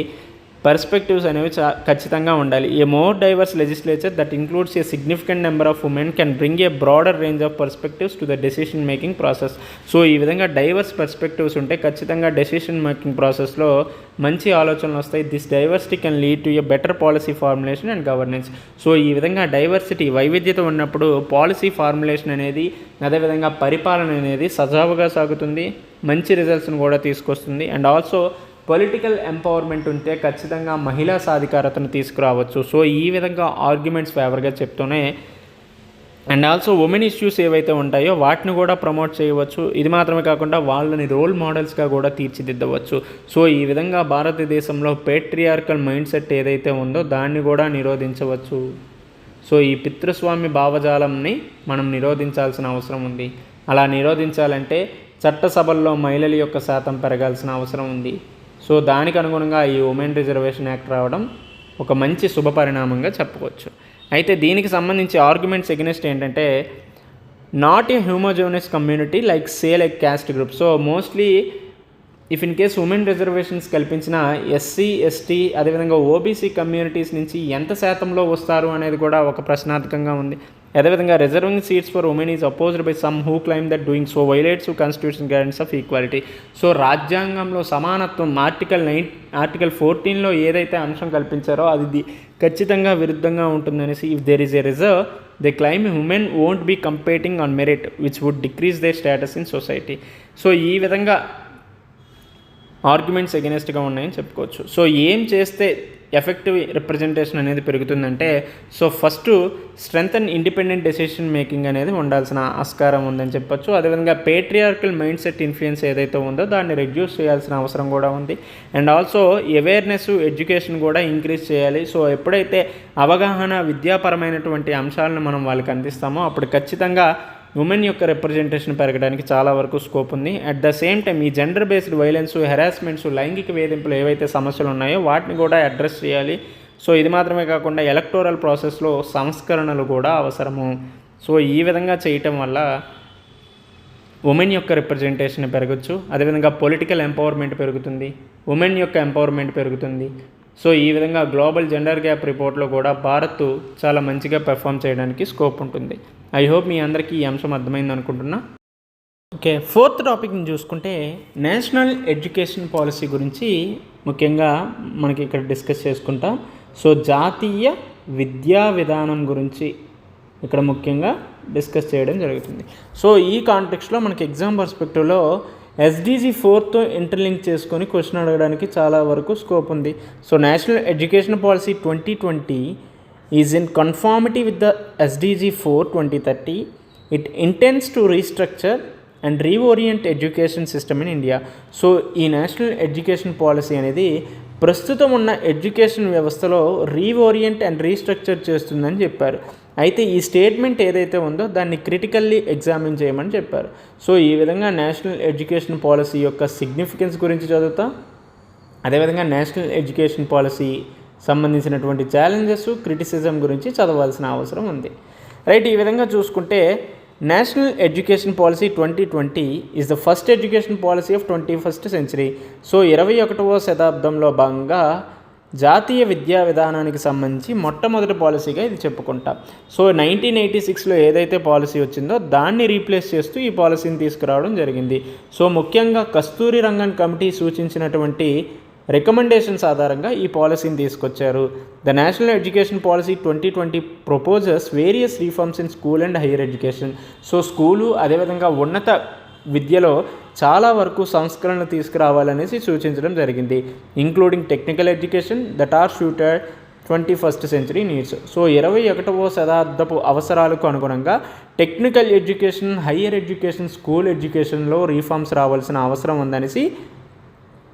పర్స్పెక్టివ్స్ అనేవి ఖచ్చితంగా ఉండాలి. ఏ more divorce legislature that includes a significant number of women can bring A broader range of perspectives to the decision making process. So ఈ విధంగా డైవర్స్ పర్స్పెక్టివ్స్ ఉంటే ఖచ్చితంగా డెసిషన్ మేకింగ్ ప్రాసెస్లో మంచి ఆలోచనలు వస్తాయి. This diversity can lead to A better policy formulation and governance. So ఈ విధంగా డైవర్సిటీ, వైవిధ్యత ఉన్నప్పుడు పాలసీ ఫార్ములేషన్ అనేది, అదేవిధంగా పరిపాలన అనేది సజావుగా సాగుతుంది, మంచి రిజల్ట్స్ని కూడా తీసుకొస్తుంది. అండ్ ఆల్సో పొలిటికల్ ఎంపవర్మెంట్ ఉంటే ఖచ్చితంగా మహిళా సాధికారతను తీసుకురావచ్చు. సో ఈ విధంగా ఆర్గ్యుమెంట్స్ ఫేవర్గా చెప్తూనే అండ్ ఆల్సో ఉమెన్ ఇష్యూస్ ఏవైతే ఉంటాయో వాటిని కూడా ప్రమోట్ చేయవచ్చు. ఇది మాత్రమే కాకుండా వాళ్ళని రోల్ మోడల్స్గా కూడా తీర్చిదిద్దవచ్చు. సో ఈ విధంగా భారతదేశంలో పేట్రియార్కల్ మైండ్ సెట్ ఏదైతే ఉందో దాన్ని కూడా నిరోధించవచ్చు. సో ఈ పితృస్వామి భావజాలంని మనం నిరోధించాల్సిన అవసరం ఉంది. అలా నిరోధించాలంటే చట్టసభల్లో మహిళల యొక్క శాతం పెరగాల్సిన అవసరం ఉంది. సో దానికి అనుగుణంగా ఈ ఉమెన్ రిజర్వేషన్ యాక్ట్ రావడం ఒక మంచి శుభ పరిణామంగా చెప్పుకోవచ్చు. అయితే దీనికి సంబంధించి ఆర్గ్యుమెంట్స్ ఎగెనిస్ట్ ఏంటంటే, not a homogeneous community like caste group. So mostly if in case women reservations కల్పించిన ఎస్సీ, ఎస్టీ, అదేవిధంగా ఓబీసీ కమ్యూనిటీస్ నుంచి ఎంత శాతంలో వస్తారు అనేది కూడా ఒక ప్రశ్నార్థకంగా ఉంది. అదేవిధంగా reserving seats for women is opposed by some who claim that doing so violates constitution guarantees of equality. So రాజ్యాంగంలో సమానత్వం ఆర్టికల్ 14లో ఏదైతే అంశం కల్పించారో అది ఖచ్చితంగా విరుద్ధంగా ఉంటుందనేసి, if there is a reserve they claim women won't be competing on merit which would decrease their status in society. So ఈ విధంగా ఆర్గ్యుమెంట్స్ ఎగెనెస్ట్గా ఉన్నాయని చెప్పుకోవచ్చు. సో ఏం చేస్తే ఎఫెక్టివ్ రిప్రజెంటేషన్ అనేది పెరుగుతుందంటే, so first strength and independent decision making అనేది ఉండాల్సిన ఆస్కారం ఉందని చెప్పొచ్చు. అదేవిధంగా పేట్రియార్కల్ మైండ్ సెట్ ఇన్ఫ్లుయెన్స్ ఏదైతే ఉందో దాన్ని రెడ్యూస్ చేయాల్సిన అవసరం కూడా ఉంది. అండ్ ఆల్సో అవేర్నెస్, ఎడ్యుకేషన్ కూడా ఇంక్రీజ్ చేయాలి. సో ఎప్పుడైతే అవగాహన, విద్యాపరమైనటువంటి అంశాలను మనం వాళ్ళకి అందిస్తామో అప్పుడు ఖచ్చితంగా ఉమెన్ యొక్క రిప్రజెంటేషన్ పెరగడానికి చాలా వరకు స్కోప్ ఉంది. అట్ ద సేమ్ టైం ఈ జెండర్ బేస్డ్ వైలెన్స్, హెరాస్మెంట్స్, లైంగిక వేధింపులు ఏవైతే సమస్యలు ఉన్నాయో వాటిని కూడా అడ్రస్ చేయాలి. సో ఇది మాత్రమే కాకుండా ఎలక్టోరల్ ప్రాసెస్లో సంస్కరణలు కూడా అవసరము. సో ఈ విధంగా చేయటం వల్ల ఉమెన్ యొక్క రిప్రజెంటేషన్ పెరగచ్చు. అదేవిధంగా పొలిటికల్ ఎంపవర్మెంట్ పెరుగుతుంది, ఉమెన్ యొక్క ఎంపవర్మెంట్ పెరుగుతుంది. సో ఈ విధంగా గ్లోబల్ జెండర్ గ్యాప్ రిపోర్ట్లో కూడా భారత్ చాలా మంచిగా పెర్ఫామ్ చేయడానికి స్కోప్ ఉంటుంది. ఐ హోప్ మీ అందరికీ ఈ అంశం అర్థమైంది అనుకుంటున్నా. ఓకే, ఫోర్త్ టాపిక్ని చూసుకుంటే నేషనల్ ఎడ్యుకేషన్ పాలసీ గురించి ముఖ్యంగా మనకి ఇక్కడ డిస్కస్ చేసుకుంటాం. సో జాతీయ విద్యా విధానం గురించి ఇక్కడ ముఖ్యంగా డిస్కస్ చేయడం జరుగుతుంది. సో ఈ కాంటెక్స్ట్లో మనకి ఎగ్జామ్ పర్స్పెక్టివ్లో SDG 4తో ఇంటర్లింక్ చేసుకొని క్వశ్చన్ అడగడానికి చాలా వరకు స్కోప్ ఉంది. So national education policy 2020 is in conformity with the SDG 4 2030. It intends to restructure and reorient education system in India. So ఈ నేషనల్ ఎడ్యుకేషన్ పాలసీ అనేది ప్రస్తుతం ఉన్న ఎడ్యుకేషన్ వ్యవస్థలో రీఓరియంట్ అండ్ రీస్ట్రక్చర్ చేస్తుందని చెప్పారు. అయితే ఈ స్టేట్మెంట్ ఏదైతే ఉందో దాన్ని క్రిటికల్లీ ఎగ్జామిన్ చేయమని చెప్పారు. సో ఈ విధంగా నేషనల్ ఎడ్యుకేషన్ పాలసీ యొక్క సిగ్నిఫికెన్స్ గురించి చదువుతాం. అదేవిధంగా నేషనల్ ఎడ్యుకేషన్ పాలసీ సంబంధించినటువంటి ఛాలెంజెస్, క్రిటిసిజం గురించి చదవాల్సిన అవసరం ఉంది. రైట్, ఈ విధంగా చూసుకుంటే national education policy 2020 is the first education policy of 21st century. So 21వ శతాబ్దంలో భాగంగా జాతీయ విద్యా విధానానికి సంబంధించి మొట్టమొదటి పాలసీగా ఇది చెప్పుకుంటాం. సో 1986లో ఏదైతే పాలసీ వచ్చిందో దాన్ని రీప్లేస్ చేస్తూ ఈ పాలసీని తీసుకురావడం జరిగింది. సో ముఖ్యంగా కస్తూరి రంగన్ కమిటీ సూచించినటువంటి రికమెండేషన్స్ ఆధారంగా ఈ పాలసీని తీసుకొచ్చారు. The national education policy 2020 proposes various reforms in school and higher education. So school అదేవిధంగా ఉన్నత విద్యలో చాలా వరకు సంస్కరణలు తీసుకురావాలనేసి సూచించడం జరిగింది. Including technical education that are suited 21st century needs. So 21వ శతాబ్దపు అవసరాలకు అనుగుణంగా technical education, higher education, school ఎడ్యుకేషన్లో రీఫార్మ్స్ రావాల్సిన అవసరం ఉందనేసి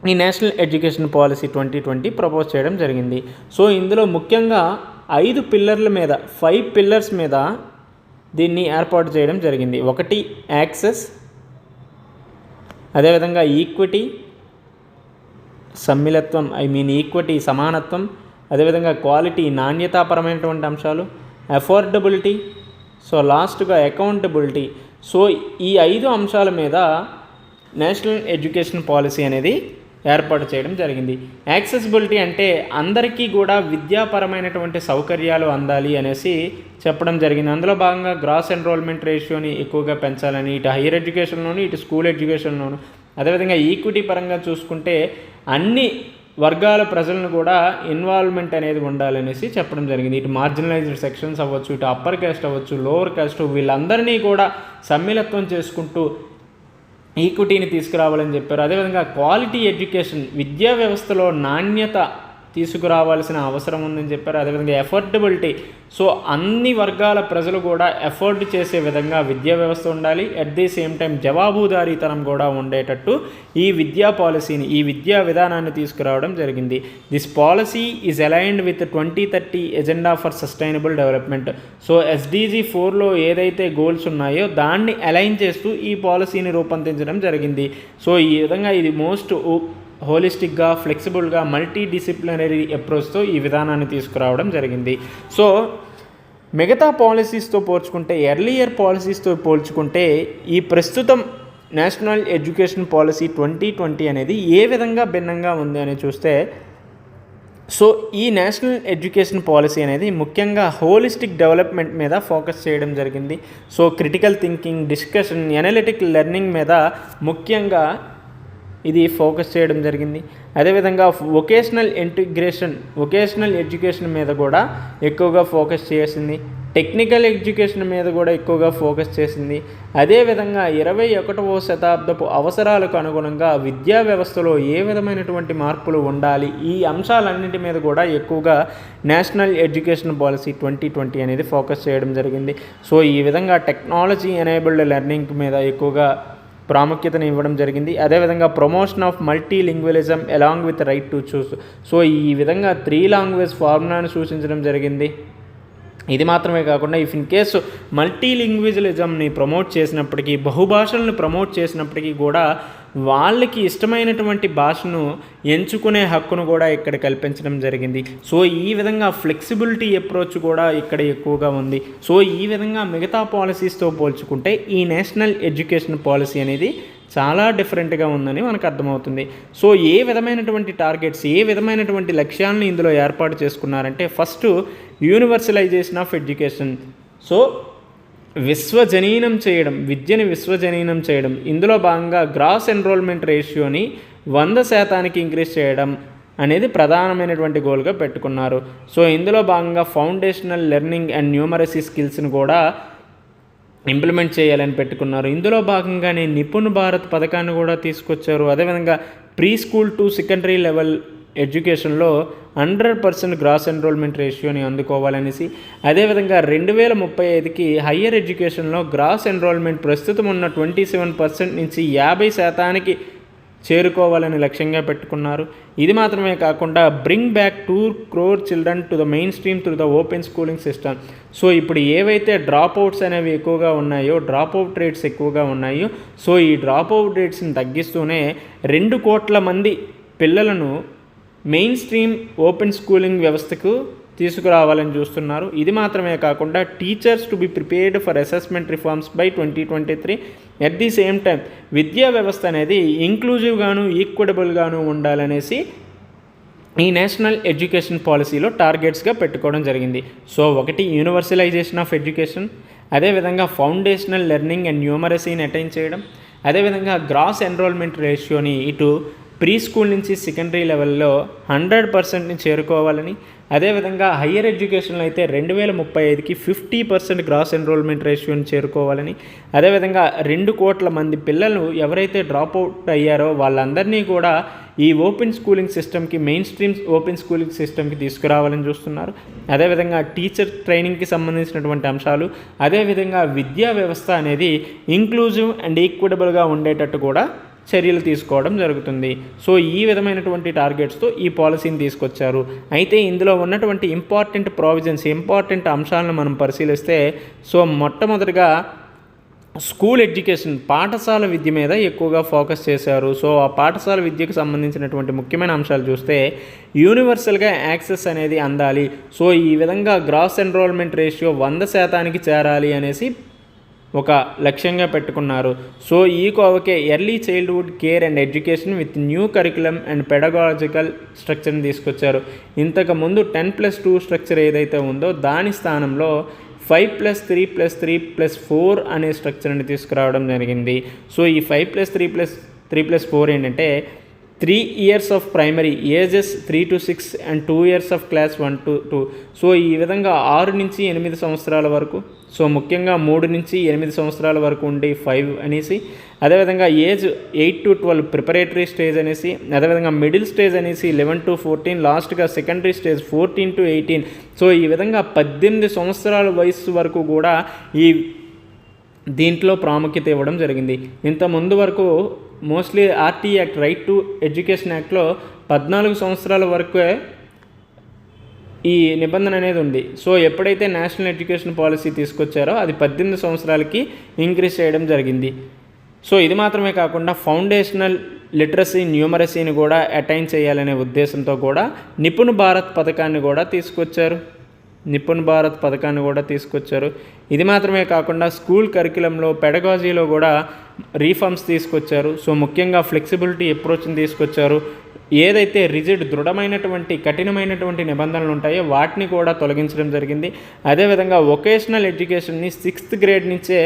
ఈ నేషనల్ ఎడ్యుకేషన్ పాలసీ 2020 ప్రపోజ్ చేయడం జరిగింది. సో ఇందులో ముఖ్యంగా 5 పిల్లర్ల మీద 5 పిల్లర్స్ మీద దీన్ని ఏర్పాటు చేయడం జరిగింది. ఒకటి యాక్సెస్, అదేవిధంగా ఈక్విటీ, సమ్మిళత్వం ఈక్విటీ సమానత్వం, అదేవిధంగా క్వాలిటీ నాణ్యతాపరమైనటువంటి అంశాలు, అఫోర్డబిలిటీ, సో లాస్ట్గా అకౌంటబిలిటీ. సో ఈ 5 అంశాల మీద నేషనల్ ఎడ్యుకేషన్ పాలసీ అనేది ఏర్పాటు చేయడం జరిగింది. యాక్సెసిబిలిటీ అంటే అందరికీ కూడా విద్యాపరమైనటువంటి సౌకర్యాలు అందాలి అనేసి చెప్పడం జరిగింది. అందులో భాగంగా గ్రాస్ ఎన్రోల్మెంట్ రేషియోని ఎక్కువగా పెంచాలని ఇటు హైయర్ ఎడ్యుకేషన్లోను ఇటు స్కూల్ ఎడ్యుకేషన్లోను. అదేవిధంగా ఈక్విటీ పరంగా చూసుకుంటే అన్ని వర్గాల ప్రజలను కూడా ఇన్వాల్వ్మెంట్ అనేది ఉండాలనేసి చెప్పడం జరిగింది. ఇటు మార్జినలైజ్డ్ సెక్షన్స్ అవ్వచ్చు, ఇటు అప్పర్ కాస్ట్ అవ్వచ్చు, లోవర్ కాస్ట్, వీళ్ళందరినీ కూడా సమ్మిళత్వం చేసుకుంటూ ఈక్విటీని తీసుకురావాలని చెప్పారు. అదేవిధంగా క్వాలిటీ ఎడ్యుకేషన్, విద్యా వ్యవస్థలో నాణ్యత తీసుకురావాల్సిన అవసరం ఉందని చెప్పారు. అదేవిధంగా ఎఫోర్డబిలిటీ, సో అన్ని వర్గాల ప్రజలు కూడా ఎఫోర్డ్ చేసే విధంగా విద్యా వ్యవస్థ ఉండాలి. అట్ ది సేమ్ టైం జవాబుదారీతనం కూడా ఉండేటట్టు ఈ విద్యా పాలసీని, ఈ విద్యా విధానాన్ని తీసుకురావడం జరిగింది. This policy is aligned with 2030 agenda for sustainable development. So SDG 4లో ఏదైతే గోల్స్ ఉన్నాయో దాన్ని అలైన్ చేస్తూ ఈ పాలసీని రూపొందించడం జరిగింది. సో ఈ విధంగా ఇది మోస్ట్ హోలిస్టిక్గా, ఫ్లెక్సిబుల్గా, మల్టీ డిసిప్లినరీ అప్రోచ్తో ఈ విధానాన్ని తీసుకురావడం జరిగింది. సో మిగతా పాలసీస్తో పోల్చుకుంటే, ఎర్లియర్ పాలసీస్తో పోల్చుకుంటే ఈ ప్రస్తుతం నేషనల్ ఎడ్యుకేషన్ పాలసీ 2020 అనేది ఏ విధంగా భిన్నంగా ఉంది అని చూస్తే, సో ఈ నేషనల్ ఎడ్యుకేషన్ పాలసీ అనేది ముఖ్యంగా హోలిస్టిక్ డెవలప్మెంట్ మీద ఫోకస్ చేయడం జరిగింది. So critical thinking, discussion, analytic learning మీద ముఖ్యంగా ఇది ఫోకస్ చేయడం జరిగింది. అదేవిధంగా వొకేషనల్ ఎడ్యుకేషన్ మీద కూడా ఎక్కువగా ఫోకస్ చేసింది. టెక్నికల్ ఎడ్యుకేషన్ మీద కూడా ఎక్కువగా ఫోకస్ చేసింది. అదేవిధంగా 21వ శతాబ్దపు అవసరాలకు అనుగుణంగా విద్యా వ్యవస్థలో ఏ విధమైనటువంటి మార్పులు ఉండాలి, ఈ అంశాలన్నింటి మీద కూడా ఎక్కువగా నేషనల్ ఎడ్యుకేషన్ పాలసీ 2020 అనేది ఫోకస్ చేయడం జరిగింది. సో ఈ విధంగా టెక్నాలజీ ఎనేబుల్డ్ లెర్నింగ్ మీద ఎక్కువగా ప్రాముఖ్యతను ఇవ్వడం జరిగింది. అదేవిధంగా promotion of multilingualism along with right to choose. So ఈ విధంగా 3 లాంగ్వేజ్ ఫార్ములాను సూచించడం జరిగింది. ఇది మాత్రమే కాకుండా ఇఫ్ ఇన్ కేసు మల్టీలింగ్విజలిజంని ప్రమోట్ చేసినప్పటికీ, బహుభాషలను ప్రమోట్ చేసినప్పటికీ కూడా వాళ్ళకి ఇష్టమైనటువంటి భాషను ఎంచుకునే హక్కును కూడా ఇక్కడ కల్పించడం జరిగింది. సో ఈ విధంగా ఫ్లెక్సిబిలిటీ అప్రోచ్ కూడా ఇక్కడ ఎక్కువగా ఉంది. సో ఈ విధంగా మిగతా పాలసీస్తో పోల్చుకుంటే ఈ నేషనల్ ఎడ్యుకేషన్ పాలసీ అనేది చాలా డిఫరెంట్గా ఉందని మనకు అర్థమవుతుంది. సో ఏ విధమైనటువంటి టార్గెట్స్, ఏ విధమైనటువంటి లక్ష్యాలను ఇందులో ఏర్పాటు చేసుకున్నారంటే, first universalization of education. So విశ్వజనీనం చేయడం, విద్యని విశ్వజనీనం చేయడం. ఇందులో భాగంగా గ్రాస్ ఎన్రోల్మెంట్ రేషియోని 100% ఇంక్రీజ్ చేయడం అనేది ప్రధానమైనటువంటి గోల్గా పెట్టుకున్నారు. సో ఇందులో భాగంగా ఫౌండేషనల్ లెర్నింగ్ అండ్ న్యూమరసీ స్కిల్స్ని కూడా ఇంప్లిమెంట్ చేయాలని పెట్టుకున్నారు. ఇందులో భాగంగానే నిపుణ్ భారత్ పథకాన్ని కూడా తీసుకొచ్చారు. అదేవిధంగా pre school to secondary level ఎడ్యుకేషన్లో 100% గ్రాస్ ఎన్రోల్మెంట్ రేషియోని అందుకోవాలనేసి, అదేవిధంగా 2035కి హయ్యర్ ఎడ్యుకేషన్లో గ్రాస్ ఎన్రోల్మెంట్ ప్రస్తుతం ఉన్న 27% నుంచి 50% చేరుకోవాలని లక్ష్యంగా పెట్టుకున్నారు. ఇది మాత్రమే కాకుండా bring back 2 crore children to the main stream through the open schooling system. So ఇప్పుడు ఏవైతే డ్రాప్ అవుట్స్ అనేవి ఎక్కువగా ఉన్నాయో, డ్రాప్ అవుట్ రేట్స్ ఎక్కువగా ఉన్నాయో, సో ఈ డ్రాప్ అవుట్ రేట్స్ని తగ్గిస్తూనే 2 కోట్ల మంది పిల్లలను మెయిన్ స్ట్రీమ్ ఓపెన్ స్కూలింగ్ వ్యవస్థకు తీసుకురావాలని చూస్తున్నారు. ఇది మాత్రమే కాకుండా teachers to be prepared for assessment reforms by 2023. At the same time విద్యా వ్యవస్థ అనేది ఇంక్లూజివ్గాను ఈక్విటబుల్గాను ఉండాలనేసి ఈ నేషనల్ ఎడ్యుకేషన్ పాలసీలో టార్గెట్స్గా పెట్టుకోవడం జరిగింది. సో ఒకటి యూనివర్సలైజేషన్ ఆఫ్ ఎడ్యుకేషన్, అదేవిధంగా ఫౌండేషనల్ లెర్నింగ్ అండ్ న్యూమరసీని అటైన్ చేయడం, అదేవిధంగా గ్రాస్ ఎన్రోల్మెంట్ రేషియోని ఇటు ప్రీ స్కూల్ నుంచి సెకండరీ లెవెల్లో 100%ని చేరుకోవాలని, అదేవిధంగా హయ్యర్ ఎడ్యుకేషన్లో అయితే 2035కి 50% గ్రాస్ ఎన్రోల్మెంట్ రేషియోని చేరుకోవాలని, అదేవిధంగా 2 కోట్ల మంది పిల్లలు ఎవరైతే డ్రాప్ అవుట్ అయ్యారో వాళ్ళందరినీ కూడా ఈ ఓపెన్ స్కూలింగ్ సిస్టమ్కి, మెయిన్ స్ట్రీమ్ ఓపెన్ స్కూలింగ్ సిస్టమ్కి తీసుకురావాలని చూస్తున్నారు. అదేవిధంగా టీచర్ ట్రైనింగ్కి సంబంధించినటువంటి అంశాలు, అదేవిధంగా విద్యా వ్యవస్థ అనేది ఇంక్లూజివ్ అండ్ ఈక్విటబుల్గా ఉండేటట్టు కూడా చర్యలు తీసుకోవడం జరుగుతుంది. సో ఈ విధమైనటువంటి టార్గెట్స్తో ఈ పాలసీని తీసుకొచ్చారు. అయితే ఇందులో ఉన్నటువంటి ఇంపార్టెంట్ అంశాలను మనం పరిశీలిస్తే, సో మొట్టమొదటిగా స్కూల్ ఎడ్యుకేషన్, పాఠశాల విద్య మీద ఎక్కువగా ఫోకస్ చేశారు. సో ఆ పాఠశాల విద్యకు సంబంధించినటువంటి ముఖ్యమైన అంశాలు చూస్తే యూనివర్సల్గా యాక్సెస్ అనేది అందాలి. సో ఈ విధంగా గ్రాస్ ఎన్రోల్మెంట్ రేషియో 100%కి చేరాలి అనేసి ఒక లక్ష్యంగా పెట్టుకున్నారు. సో ఈ కోవకే early childhood care and education with new curriculum and pedagogical స్ట్రక్చర్ని తీసుకొచ్చారు. ఇంతకుముందు 10+2 స్ట్రక్చర్ ఏదైతే ఉందో దాని స్థానంలో 5+3+3+4 అనే స్ట్రక్చర్ని తీసుకురావడం జరిగింది. సో ఈ 5+3+3+4 ఏంటంటే 3 years of primary ages 3 to 6 and 2 years of class 1 to 2. So ఈ విధంగా 6 నుంచి 8 సంవత్సరాల వరకు, సో ముఖ్యంగా 3 నుంచి 8 సంవత్సరాల వరకు ఉండి 5 అనేసి, అదేవిధంగా ఏజ్ 8 to 12 ప్రిపరేటరీ స్టేజ్ అనేసి, అదేవిధంగా మిడిల్ స్టేజ్ అనేసి 11 to 14, లాస్ట్గా సెకండరీ స్టేజ్ 14 to 18. సో ఈ విధంగా 18 సంవత్సరాల వయసు వరకు కూడా ఈ దీంట్లో ప్రాముఖ్యత ఇవ్వడం జరిగింది. ఇంత ముందు వరకు mostly RT act, right to education యాక్ట్లో 14 సంవత్సరాల వరకే ఈ నిబంధన అనేది ఉంది. సో ఎప్పుడైతే నేషనల్ ఎడ్యుకేషన్ పాలసీ తీసుకొచ్చారో అది 18 సంవత్సరాలకి ఇంక్రీజ్ చేయడం జరిగింది. సో ఇది మాత్రమే కాకుండా ఫౌండేషనల్ లిటరసీ, న్యూమరసీని కూడా అటైన్ చేయాలనే ఉద్దేశంతో కూడా నిపుణ్ భారత్ పథకాన్ని కూడా తీసుకొచ్చారు. ఇది మాత్రమే కాకుండా స్కూల్ కరికులంలో, పెడగాజీలో కూడా రీఫార్మ్స్ తీసుకొచ్చారు. సో ముఖ్యంగా ఫ్లెక్సిబిలిటీ అప్రోచ్ని తీసుకొచ్చారు. ఏదైతే దృఢమైనటువంటి కఠినమైనటువంటి నిబంధనలు ఉంటాయో వాటిని కూడా తొలగించడం జరిగింది. అదేవిధంగా వొకేషనల్ ఎడ్యుకేషన్ని 6th grade నుంచే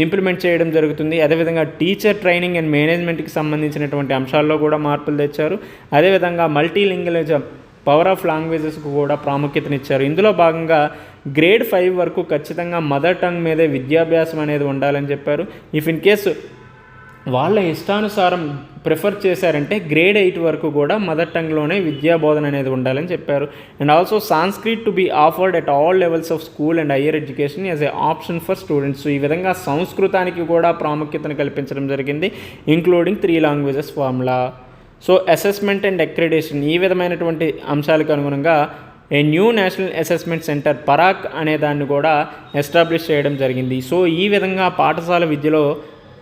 ఇంప్లిమెంట్ చేయడం జరుగుతుంది. అదేవిధంగా టీచర్ ట్రైనింగ్ అండ్ మేనేజ్మెంట్కి సంబంధించినటువంటి అంశాల్లో కూడా మార్పులు తెచ్చారు. అదేవిధంగా మల్టీలింగ్వలిజం పవర్ ఆఫ్ లాంగ్వేజెస్కు కూడా ప్రాముఖ్యతనిచ్చారు. ఇందులో భాగంగా గ్రేడ్ 5 వరకు ఖచ్చితంగా మదర్ టంగ్ మీదే విద్యాభ్యాసం అనేది ఉండాలని చెప్పారు. ఇఫ్ ఇన్ కేసు వాళ్ళ ఇష్టానుసారం ప్రిఫర్ చేశారంటే గ్రేడ్ 8 వరకు కూడా మదర్ టంగ్లోనే విద్యాబోధన అనేది ఉండాలని చెప్పారు. And also Sanskrit to be offered at all levels of school and higher education as a option for students. ఈ విధంగా సంస్కృతానికి కూడా ప్రాముఖ్యతను కల్పించడం జరిగింది, including 3 languages formula. So assessment and accreditation, ఈ విధమైనటువంటి అంశాలకు అనుగుణంగా a new national assessment centre PARAKH అనే దాన్ని కూడా ఎస్టాబ్లిష్ చేయడం జరిగింది. సో ఈ విధంగా పాఠశాల విద్యలో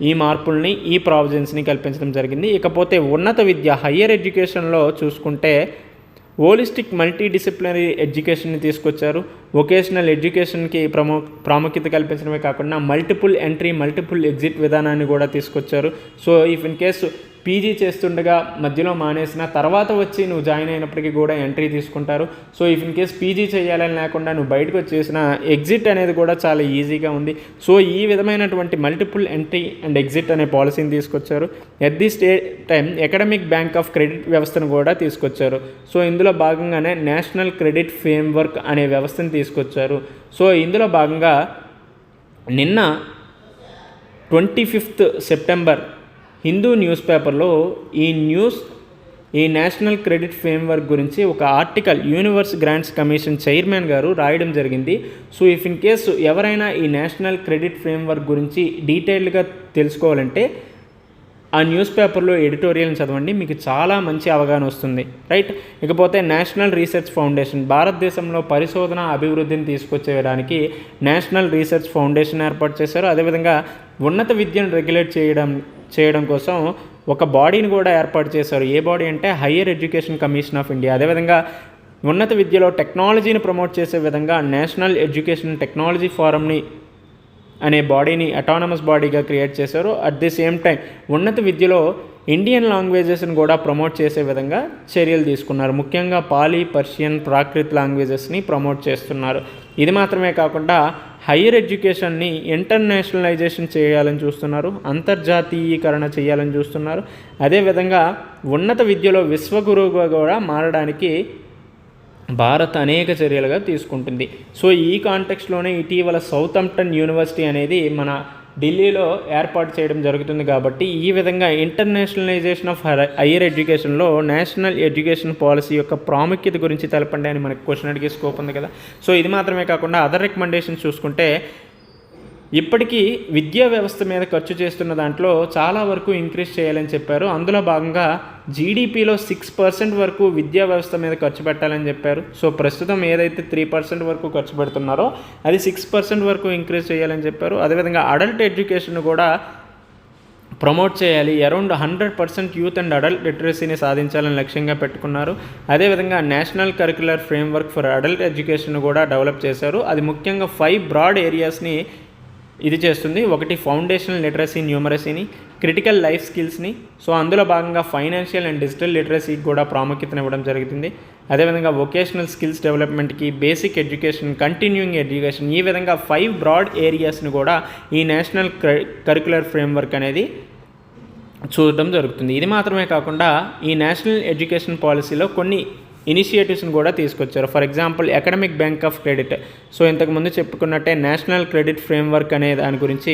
ఈ మార్పుల్ని, ఈ ప్రావిజన్స్ని కల్పించడం జరిగింది. ఇకపోతే ఉన్నత విద్య హయ్యర్ ఎడ్యుకేషన్లో చూసుకుంటే హోలిస్టిక్ మల్టీ డిసిప్లినరీ ఎడ్యుకేషన్ని తీసుకొచ్చారు. వొకేషనల్ ఎడ్యుకేషన్కి ప్రాముఖ్యత కల్పించడమే కాకుండా మల్టిపుల్ ఎంట్రీ మల్టిపుల్ ఎగ్జిట్ విధానాన్ని కూడా తీసుకొచ్చారు. So if in case PG చేస్తుండగా మధ్యలో మానేసిన తర్వాత వచ్చి నువ్వు జాయిన్ అయినప్పటికీ కూడా ఎంట్రీ తీసుకుంటారు. So if in case PG చేయాలని లేకుండా నువ్వు బయటకు వచ్చేసిన ఎగ్జిట్ అనేది కూడా చాలా ఈజీగా ఉంది. సో ఈ విధమైనటువంటి మల్టిపుల్ ఎంట్రీ అండ్ ఎగ్జిట్ అనే పాలసీని తీసుకొచ్చారు. At the time academic bank of credit వ్యవస్థను కూడా తీసుకొచ్చారు. సో ఇందులో భాగంగానే నేషనల్ క్రెడిట్ ఫ్రేమ్వర్క్ అనే వ్యవస్థను తీసుకొచ్చారు. సో ఇందులో భాగంగా నిన్న 25 సెప్టెంబర్ హిందూ న్యూస్ పేపర్లో ఈ నేషనల్ క్రెడిట్ ఫ్రేమ్వర్క్ గురించి ఒక article universe grants commission chairman గారు రాయడం జరిగింది. సో ఇఫ్ ఇన్ కేసు ఎవరైనా ఈ నేషనల్ క్రెడిట్ ఫ్రేమ్వర్క్ గురించి డీటెయిల్డ్గా తెలుసుకోవాలంటే ఆ న్యూస్ పేపర్లో ఎడిటోరియల్ని చదవండి, మీకు చాలా మంచి అవగాహన వస్తుంది, రైట్. ఇకపోతే నేషనల్ రీసెర్చ్ ఫౌండేషన్, భారతదేశంలో పరిశోధన అభివృద్ధిని తీసుకొచ్చేయడానికి నేషనల్ రీసెర్చ్ ఫౌండేషన్ ఏర్పాటు చేశారు. అదేవిధంగా ఉన్నత విద్యను రెగ్యులేట్ చేయడం కోసం ఒక బాడీని కూడా ఏర్పాటు చేశారు. ఏ బాడీ అంటే higher education commission of India. అదేవిధంగా ఉన్నత విద్యలో టెక్నాలజీని ప్రమోట్ చేసే విధంగా నేషనల్ ఎడ్యుకేషన్ టెక్నాలజీ ఫోరంని అనే బాడీని అటానమస్ బాడీగా క్రియేట్ చేశారు. అట్ ది సేమ్ టైం ఉన్నత విద్యలో ఇండియన్ లాంగ్వేజెస్ని కూడా ప్రమోట్ చేసే విధంగా చర్యలు తీసుకున్నారు. ముఖ్యంగా పాలీ, పర్షియన్, ప్రాకృత్ లాంగ్వేజెస్ని ప్రమోట్ చేస్తున్నారు. ఇది మాత్రమే కాకుండా హయ్యర్ ఎడ్యుకేషన్ని ఇంటర్నేషనలైజేషన్ చేయాలని చూస్తున్నారు, అంతర్జాతీయీకరణ చేయాలని చూస్తున్నారు. అదేవిధంగా ఉన్నత విద్యలో విశ్వగురువుగా కూడా మారడానికి భారత్ అనేక చర్యలుగా తీసుకుంటుంది. సో ఈ కాంటెక్స్ట్లోనే ఇటీవల సౌతాంప్టన్ యూనివర్సిటీ అనేది మన ఢిల్లీలో ఏర్పాటు చేయడం జరుగుతుంది. కాబట్టి ఈ విధంగా ఇంటర్నేషనలైజేషన్ ఆఫ్ హయ్యర్ ఎడ్యుకేషన్లో నేషనల్ ఎడ్యుకేషన్ పాలసీ యొక్క ప్రాముఖ్యత గురించి తెలపండి అని మనకు క్వశ్చన్ అడిగే స్కోప్ ఉంది కదా. సో ఇది మాత్రమే కాకుండా అదర్ రికమెండేషన్స్ చూసుకుంటే ఇప్పటికీ విద్యా వ్యవస్థ మీద ఖర్చు చేస్తున్న దాంట్లో చాలా వరకు ఇంక్రీజ్ చేయాలని చెప్పారు. అందులో భాగంగా జీడిపిలో 6% వరకు విద్యా వ్యవస్థ మీద ఖర్చు పెట్టాలని చెప్పారు. సో ప్రస్తుతం ఏదైతే 3% వరకు ఖర్చు పెడుతున్నారో అది 6% వరకు ఇంక్రీజ్ చేయాలని చెప్పారు. అదేవిధంగా అడల్ట్ ఎడ్యుకేషన్ కూడా ప్రమోట్ చేయాలి, అరౌండ్ 100% యూత్ అండ్ అడల్ట్ లిటరసీని సాధించాలని లక్ష్యంగా పెట్టుకున్నారు. అదేవిధంగా national curricular framework for adult education కూడా డెవలప్ చేశారు. అది ముఖ్యంగా 5 బ్రాడ్ ఏరియాస్ని ఇది చేస్తుంది. ఒకటి ఫౌండేషనల్ లిటరసీ, న్యూమరసీని, క్రిటికల్ లైఫ్ స్కిల్స్ని. సో అందులో భాగంగా ఫైనాన్షియల్ అండ్ డిజిటల్ లిటరసీకి కూడా ప్రాముఖ్యతనివ్వడం జరుగుతుంది. అదేవిధంగా వొకేషనల్ స్కిల్స్ డెవలప్మెంట్కి, బేసిక్ ఎడ్యుకేషన్, కంటిన్యూయింగ్ ఎడ్యుకేషన్, ఈ విధంగా 5 బ్రాడ్ ఏరియాస్ని కూడా ఈ నేషనల్ కరిక్యులర్ ఫ్రేమ్వర్క్ అనేది చూడడం జరుగుతుంది. ఇది మాత్రమే కాకుండా ఈ నేషనల్ ఎడ్యుకేషన్ పాలసీలో కొన్ని ఇనిషియేటివ్స్ని కూడా తీసుకొచ్చారు. For example academic bank of credit. So ఇంతకుముందు చెప్పుకున్నట్టే నేషనల్ క్రెడిట్ ఫ్రేమ్వర్క్ అనే దాని గురించి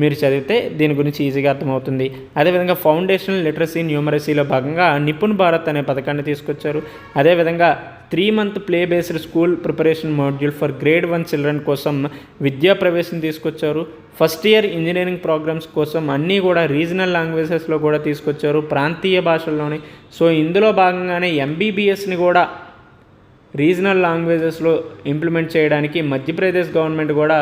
మీరు చదివితే దీని గురించి ఈజీగా అర్థమవుతుంది. అదేవిధంగా ఫౌండేషనల్ లిటరసీ, న్యూమరసీలో భాగంగా నిపుణ్ భారత్ అనే పథకాన్ని తీసుకొచ్చారు. అదేవిధంగా 3 month play based school preparation module for grade 1 children కోసం విద్యా ప్రవేశం తీసుకొచ్చారు. ఫస్ట్ ఇయర్ ఇంజనీరింగ్ ప్రోగ్రామ్స్ కోసం అన్నీ కూడా రీజనల్ లాంగ్వేజెస్లో కూడా తీసుకొచ్చారు, ప్రాంతీయ భాషల్లోనే. సో ఇందులో భాగంగానే ఎంబీబీఎస్ని కూడా రీజనల్ లాంగ్వేజెస్లో ఇంప్లిమెంట్ చేయడానికి మధ్యప్రదేశ్ గవర్నమెంట్ కూడా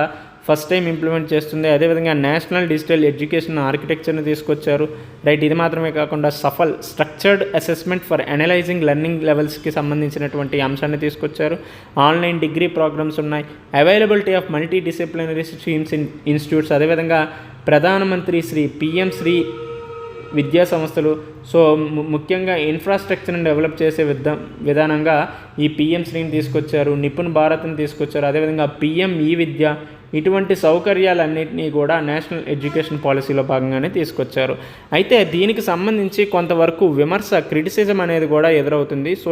ఫస్ట్ టైం ఇంప్లిమెంట్ చేస్తుంది. అదేవిధంగా నేషనల్ డిజిటల్ ఎడ్యుకేషన్ ఆర్కిటెక్చర్ని తీసుకొచ్చారు, రైట్. ఇది మాత్రమే కాకుండా SAFAL structured assessment for analyzing learning లెవెల్స్కి సంబంధించినటువంటి అంశాన్ని తీసుకొచ్చారు. ఆన్లైన్ డిగ్రీ ప్రోగ్రామ్స్ ఉన్నాయి, availability of multidisciplinary streams institutes. అదేవిధంగా ప్రధానమంత్రి PM శ్రీ విద్యా సంస్థలు, సో ముఖ్యంగా ఇన్ఫ్రాస్ట్రక్చర్ని డెవలప్ చేసే విధానంగా ఈ పిఎం శ్రీని తీసుకొచ్చారు, నిపుణ్ భారత్ని తీసుకొచ్చారు, అదేవిధంగా పిఎం ఈ విద్య, ఇటువంటి సౌకర్యాలన్నింటినీ కూడా నేషనల్ ఎడ్యుకేషన్ పాలసీలో భాగంగానే తీసుకొచ్చారు. అయితే దీనికి సంబంధించి కొంతవరకు విమర్శ, క్రిటిసిజం అనేది కూడా ఎదురవుతుంది. సో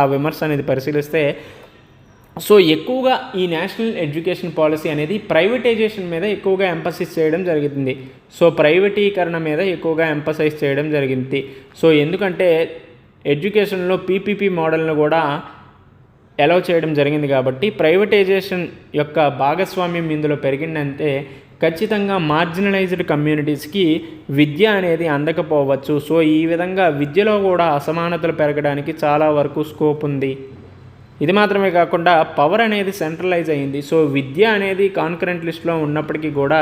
ఆ విమర్శ అనేది పరిశీలిస్తే, సో ఎక్కువగా ఈ నేషనల్ ఎడ్యుకేషన్ పాలసీ అనేది ప్రైవేటైజేషన్ మీద ఎక్కువగా ఎంపసైజ్ చేయడం జరిగింది. సో ప్రైవేటీకరణ మీద ఎక్కువగా ఎంపసైజ్ చేయడం జరిగింది. సో ఎందుకంటే ఎడ్యుకేషన్లో పీపీపీ మోడల్ను కూడా అలౌ చేయడం జరిగింది కాబట్టి ప్రైవేటైజేషన్ యొక్క భాగస్వామ్యం ఇందులో పెరిగిందంటే ఖచ్చితంగా మార్జినలైజ్డ్ కమ్యూనిటీస్కి విద్య అనేది అందకపోవచ్చు. సో ఈ విధంగా విద్యలో కూడా అసమానతలు పెరగడానికి చాలా వరకు స్కోప్ ఉంది. ఇది మాత్రమే కాకుండా పవర్ అనేది సెంట్రలైజ్ అయింది. సో విద్య అనేది కాన్కరెంట్ లిస్ట్లో ఉన్నప్పటికీ కూడా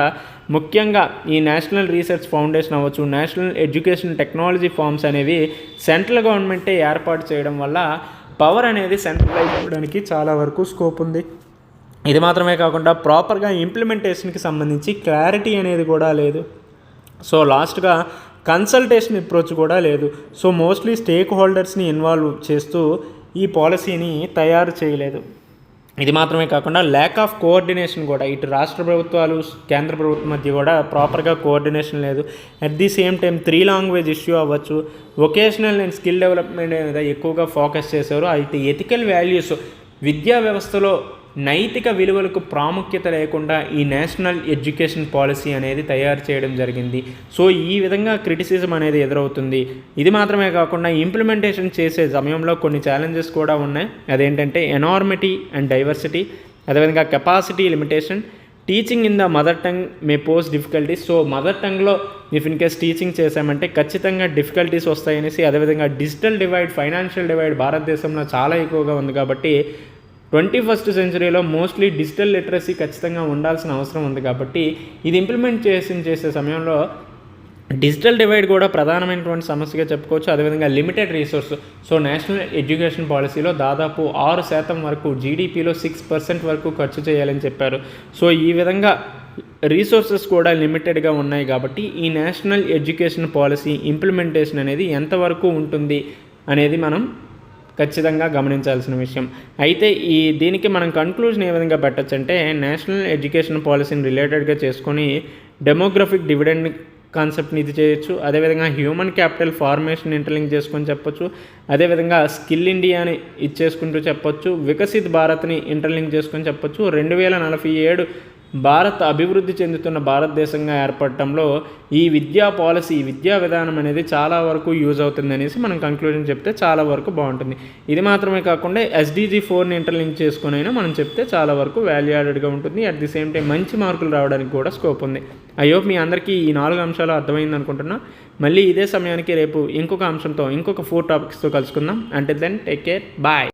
ముఖ్యంగా ఈ నేషనల్ రీసెర్చ్ ఫౌండేషన్ అవ్వచ్చు, నేషనల్ ఎడ్యుకేషన్ టెక్నాలజీ ఫార్మ్స్ అనేవి సెంట్రల్ గవర్నమెంటే ఏర్పాటు చేయడం వల్ల పవర్ అనేది సెంట్రలైజ్ అవ్వడానికి చాలా వరకు స్కోప్ ఉంది. ఇది మాత్రమే కాకుండా ప్రాపర్గా ఇంప్లిమెంటేషన్కి సంబంధించి క్లారిటీ అనేది కూడా లేదు. సో లాస్ట్గా కన్సల్టేషన్ అప్రోచ్ కూడా లేదు. సో మోస్ట్లీ స్టేక్ హోల్డర్స్ని ఇన్వాల్వ్ చేస్తూ ఈ పాలసీని తయారు చేయలేదు. ఇది మాత్రమే కాకుండా ల్యాక్ ఆఫ్ కోఆర్డినేషన్ కూడా, ఇటు రాష్ట్ర ప్రభుత్వాలు కేంద్ర ప్రభుత్వం మధ్య కూడా ప్రాపర్గా కోఆర్డినేషన్ లేదు. At the same time 3 language issue అవ్వచ్చు, వొకేషనల్ అండ్ స్కిల్ డెవలప్మెంట్ మీద ఎక్కువగా ఫోకస్ చేశారు. అయితే ఎథికల్ వాల్యూస్, విద్యా వ్యవస్థలో నైతిక విలువలకు ప్రాముఖ్యత లేకుండా ఈ నేషనల్ ఎడ్యుకేషన్ పాలసీ అనేది తయారు చేయడం జరిగింది. సో ఈ విధంగా క్రిటిసిజం అనేది ఎదురవుతుంది. ఇది మాత్రమే కాకుండా ఇంప్లిమెంటేషన్ చేసే సమయంలో కొన్ని ఛాలెంజెస్ కూడా ఉన్నాయి. అదేంటంటే ఎనార్మిటీ అండ్ డైవర్సిటీ, అదేవిధంగా capacity limitation, teaching in the mother tongue may pose difficulties. So mother టంగ్లో ఇఫ్ ఇన్ కేస్ టీచింగ్ చేసామంటే ఖచ్చితంగా డిఫికల్టీస్ వస్తాయనేసి, అదేవిధంగా డిజిటల్ డివైడ్, ఫైనాన్షియల్ డివైడ్ భారతదేశంలో చాలా ఎక్కువగా ఉంది కాబట్టి 21st సెంచరీలో మోస్ట్లీ డిజిటల్ లిటరసీ ఖచ్చితంగా ఉండాల్సిన అవసరం ఉంది. కాబట్టి ఇది ఇంప్లిమెంట్ చేసే సమయంలో డిజిటల్ డివైడ్ కూడా ప్రధానమైనటువంటి సమస్యగా చెప్పుకోవచ్చు. అదేవిధంగా limited resource. So national education పాలసీలో దాదాపు 6% వరకు, జీడిపిలో 6% వరకు ఖర్చు చేయాలని చెప్పారు. సో ఈ విధంగా రీసోర్సెస్ కూడా లిమిటెడ్గా ఉన్నాయి కాబట్టి ఈ నేషనల్ ఎడ్యుకేషన్ పాలసీ ఇంప్లిమెంటేషన్ అనేది ఎంతవరకు ఉంటుంది అనేది మనం ఖచ్చితంగా గమనించాల్సిన విషయం. అయితే దీనికి మనం కన్క్లూజన్ ఏ విధంగా పెట్టచ్చు అంటే, నేషనల్ ఎడ్యుకేషన్ పాలసీని రిలేటెడ్గా చేసుకొని డెమోగ్రఫిక్ డివిడెండ్ కాన్సెప్ట్ని ఇది చేయొచ్చు, అదేవిధంగా హ్యూమన్ క్యాపిటల్ ఫార్మేషన్ ఇంటర్లింక్ చేసుకొని చెప్పొచ్చు, అదేవిధంగా స్కిల్ ఇండియాని ఇచ్చేసుకుంటూ చెప్పొచ్చు, వికసిత్ భారత్ని ఇంటర్లింక్ చేసుకొని చెప్పొచ్చు, 2047 భారత్ అభివృద్ధి చెందుతున్న భారతదేశంగా ఏర్పడటంలో ఈ విద్యా పాలసీ, విద్యా విధానం అనేది చాలా వరకు యూజ్ అవుతుంది అనేసి మనం కంక్లూజన్ చెప్తే చాలా వరకు బాగుంటుంది. ఇది మాత్రమే కాకుండా SDG 4ని ఇంటర్లింక్ చేసుకుని అయినా మనం చెప్తే చాలా వరకు వాల్యూ యాడెడ్గా ఉంటుంది. అట్ ది సేమ్ టైం మంచి మార్కులు రావడానికి కూడా స్కోప్ ఉంది. ఐ హోప్ మీ అందరికీ ఈ 4 అంశాలు అర్థమైంది అనుకుంటున్నా. మళ్ళీ ఇదే సమయానికి రేపు ఇంకొక అంశంతో, ఇంకొక 4 టాపిక్స్తో కలుసుకుందాం. Until then take care, bye.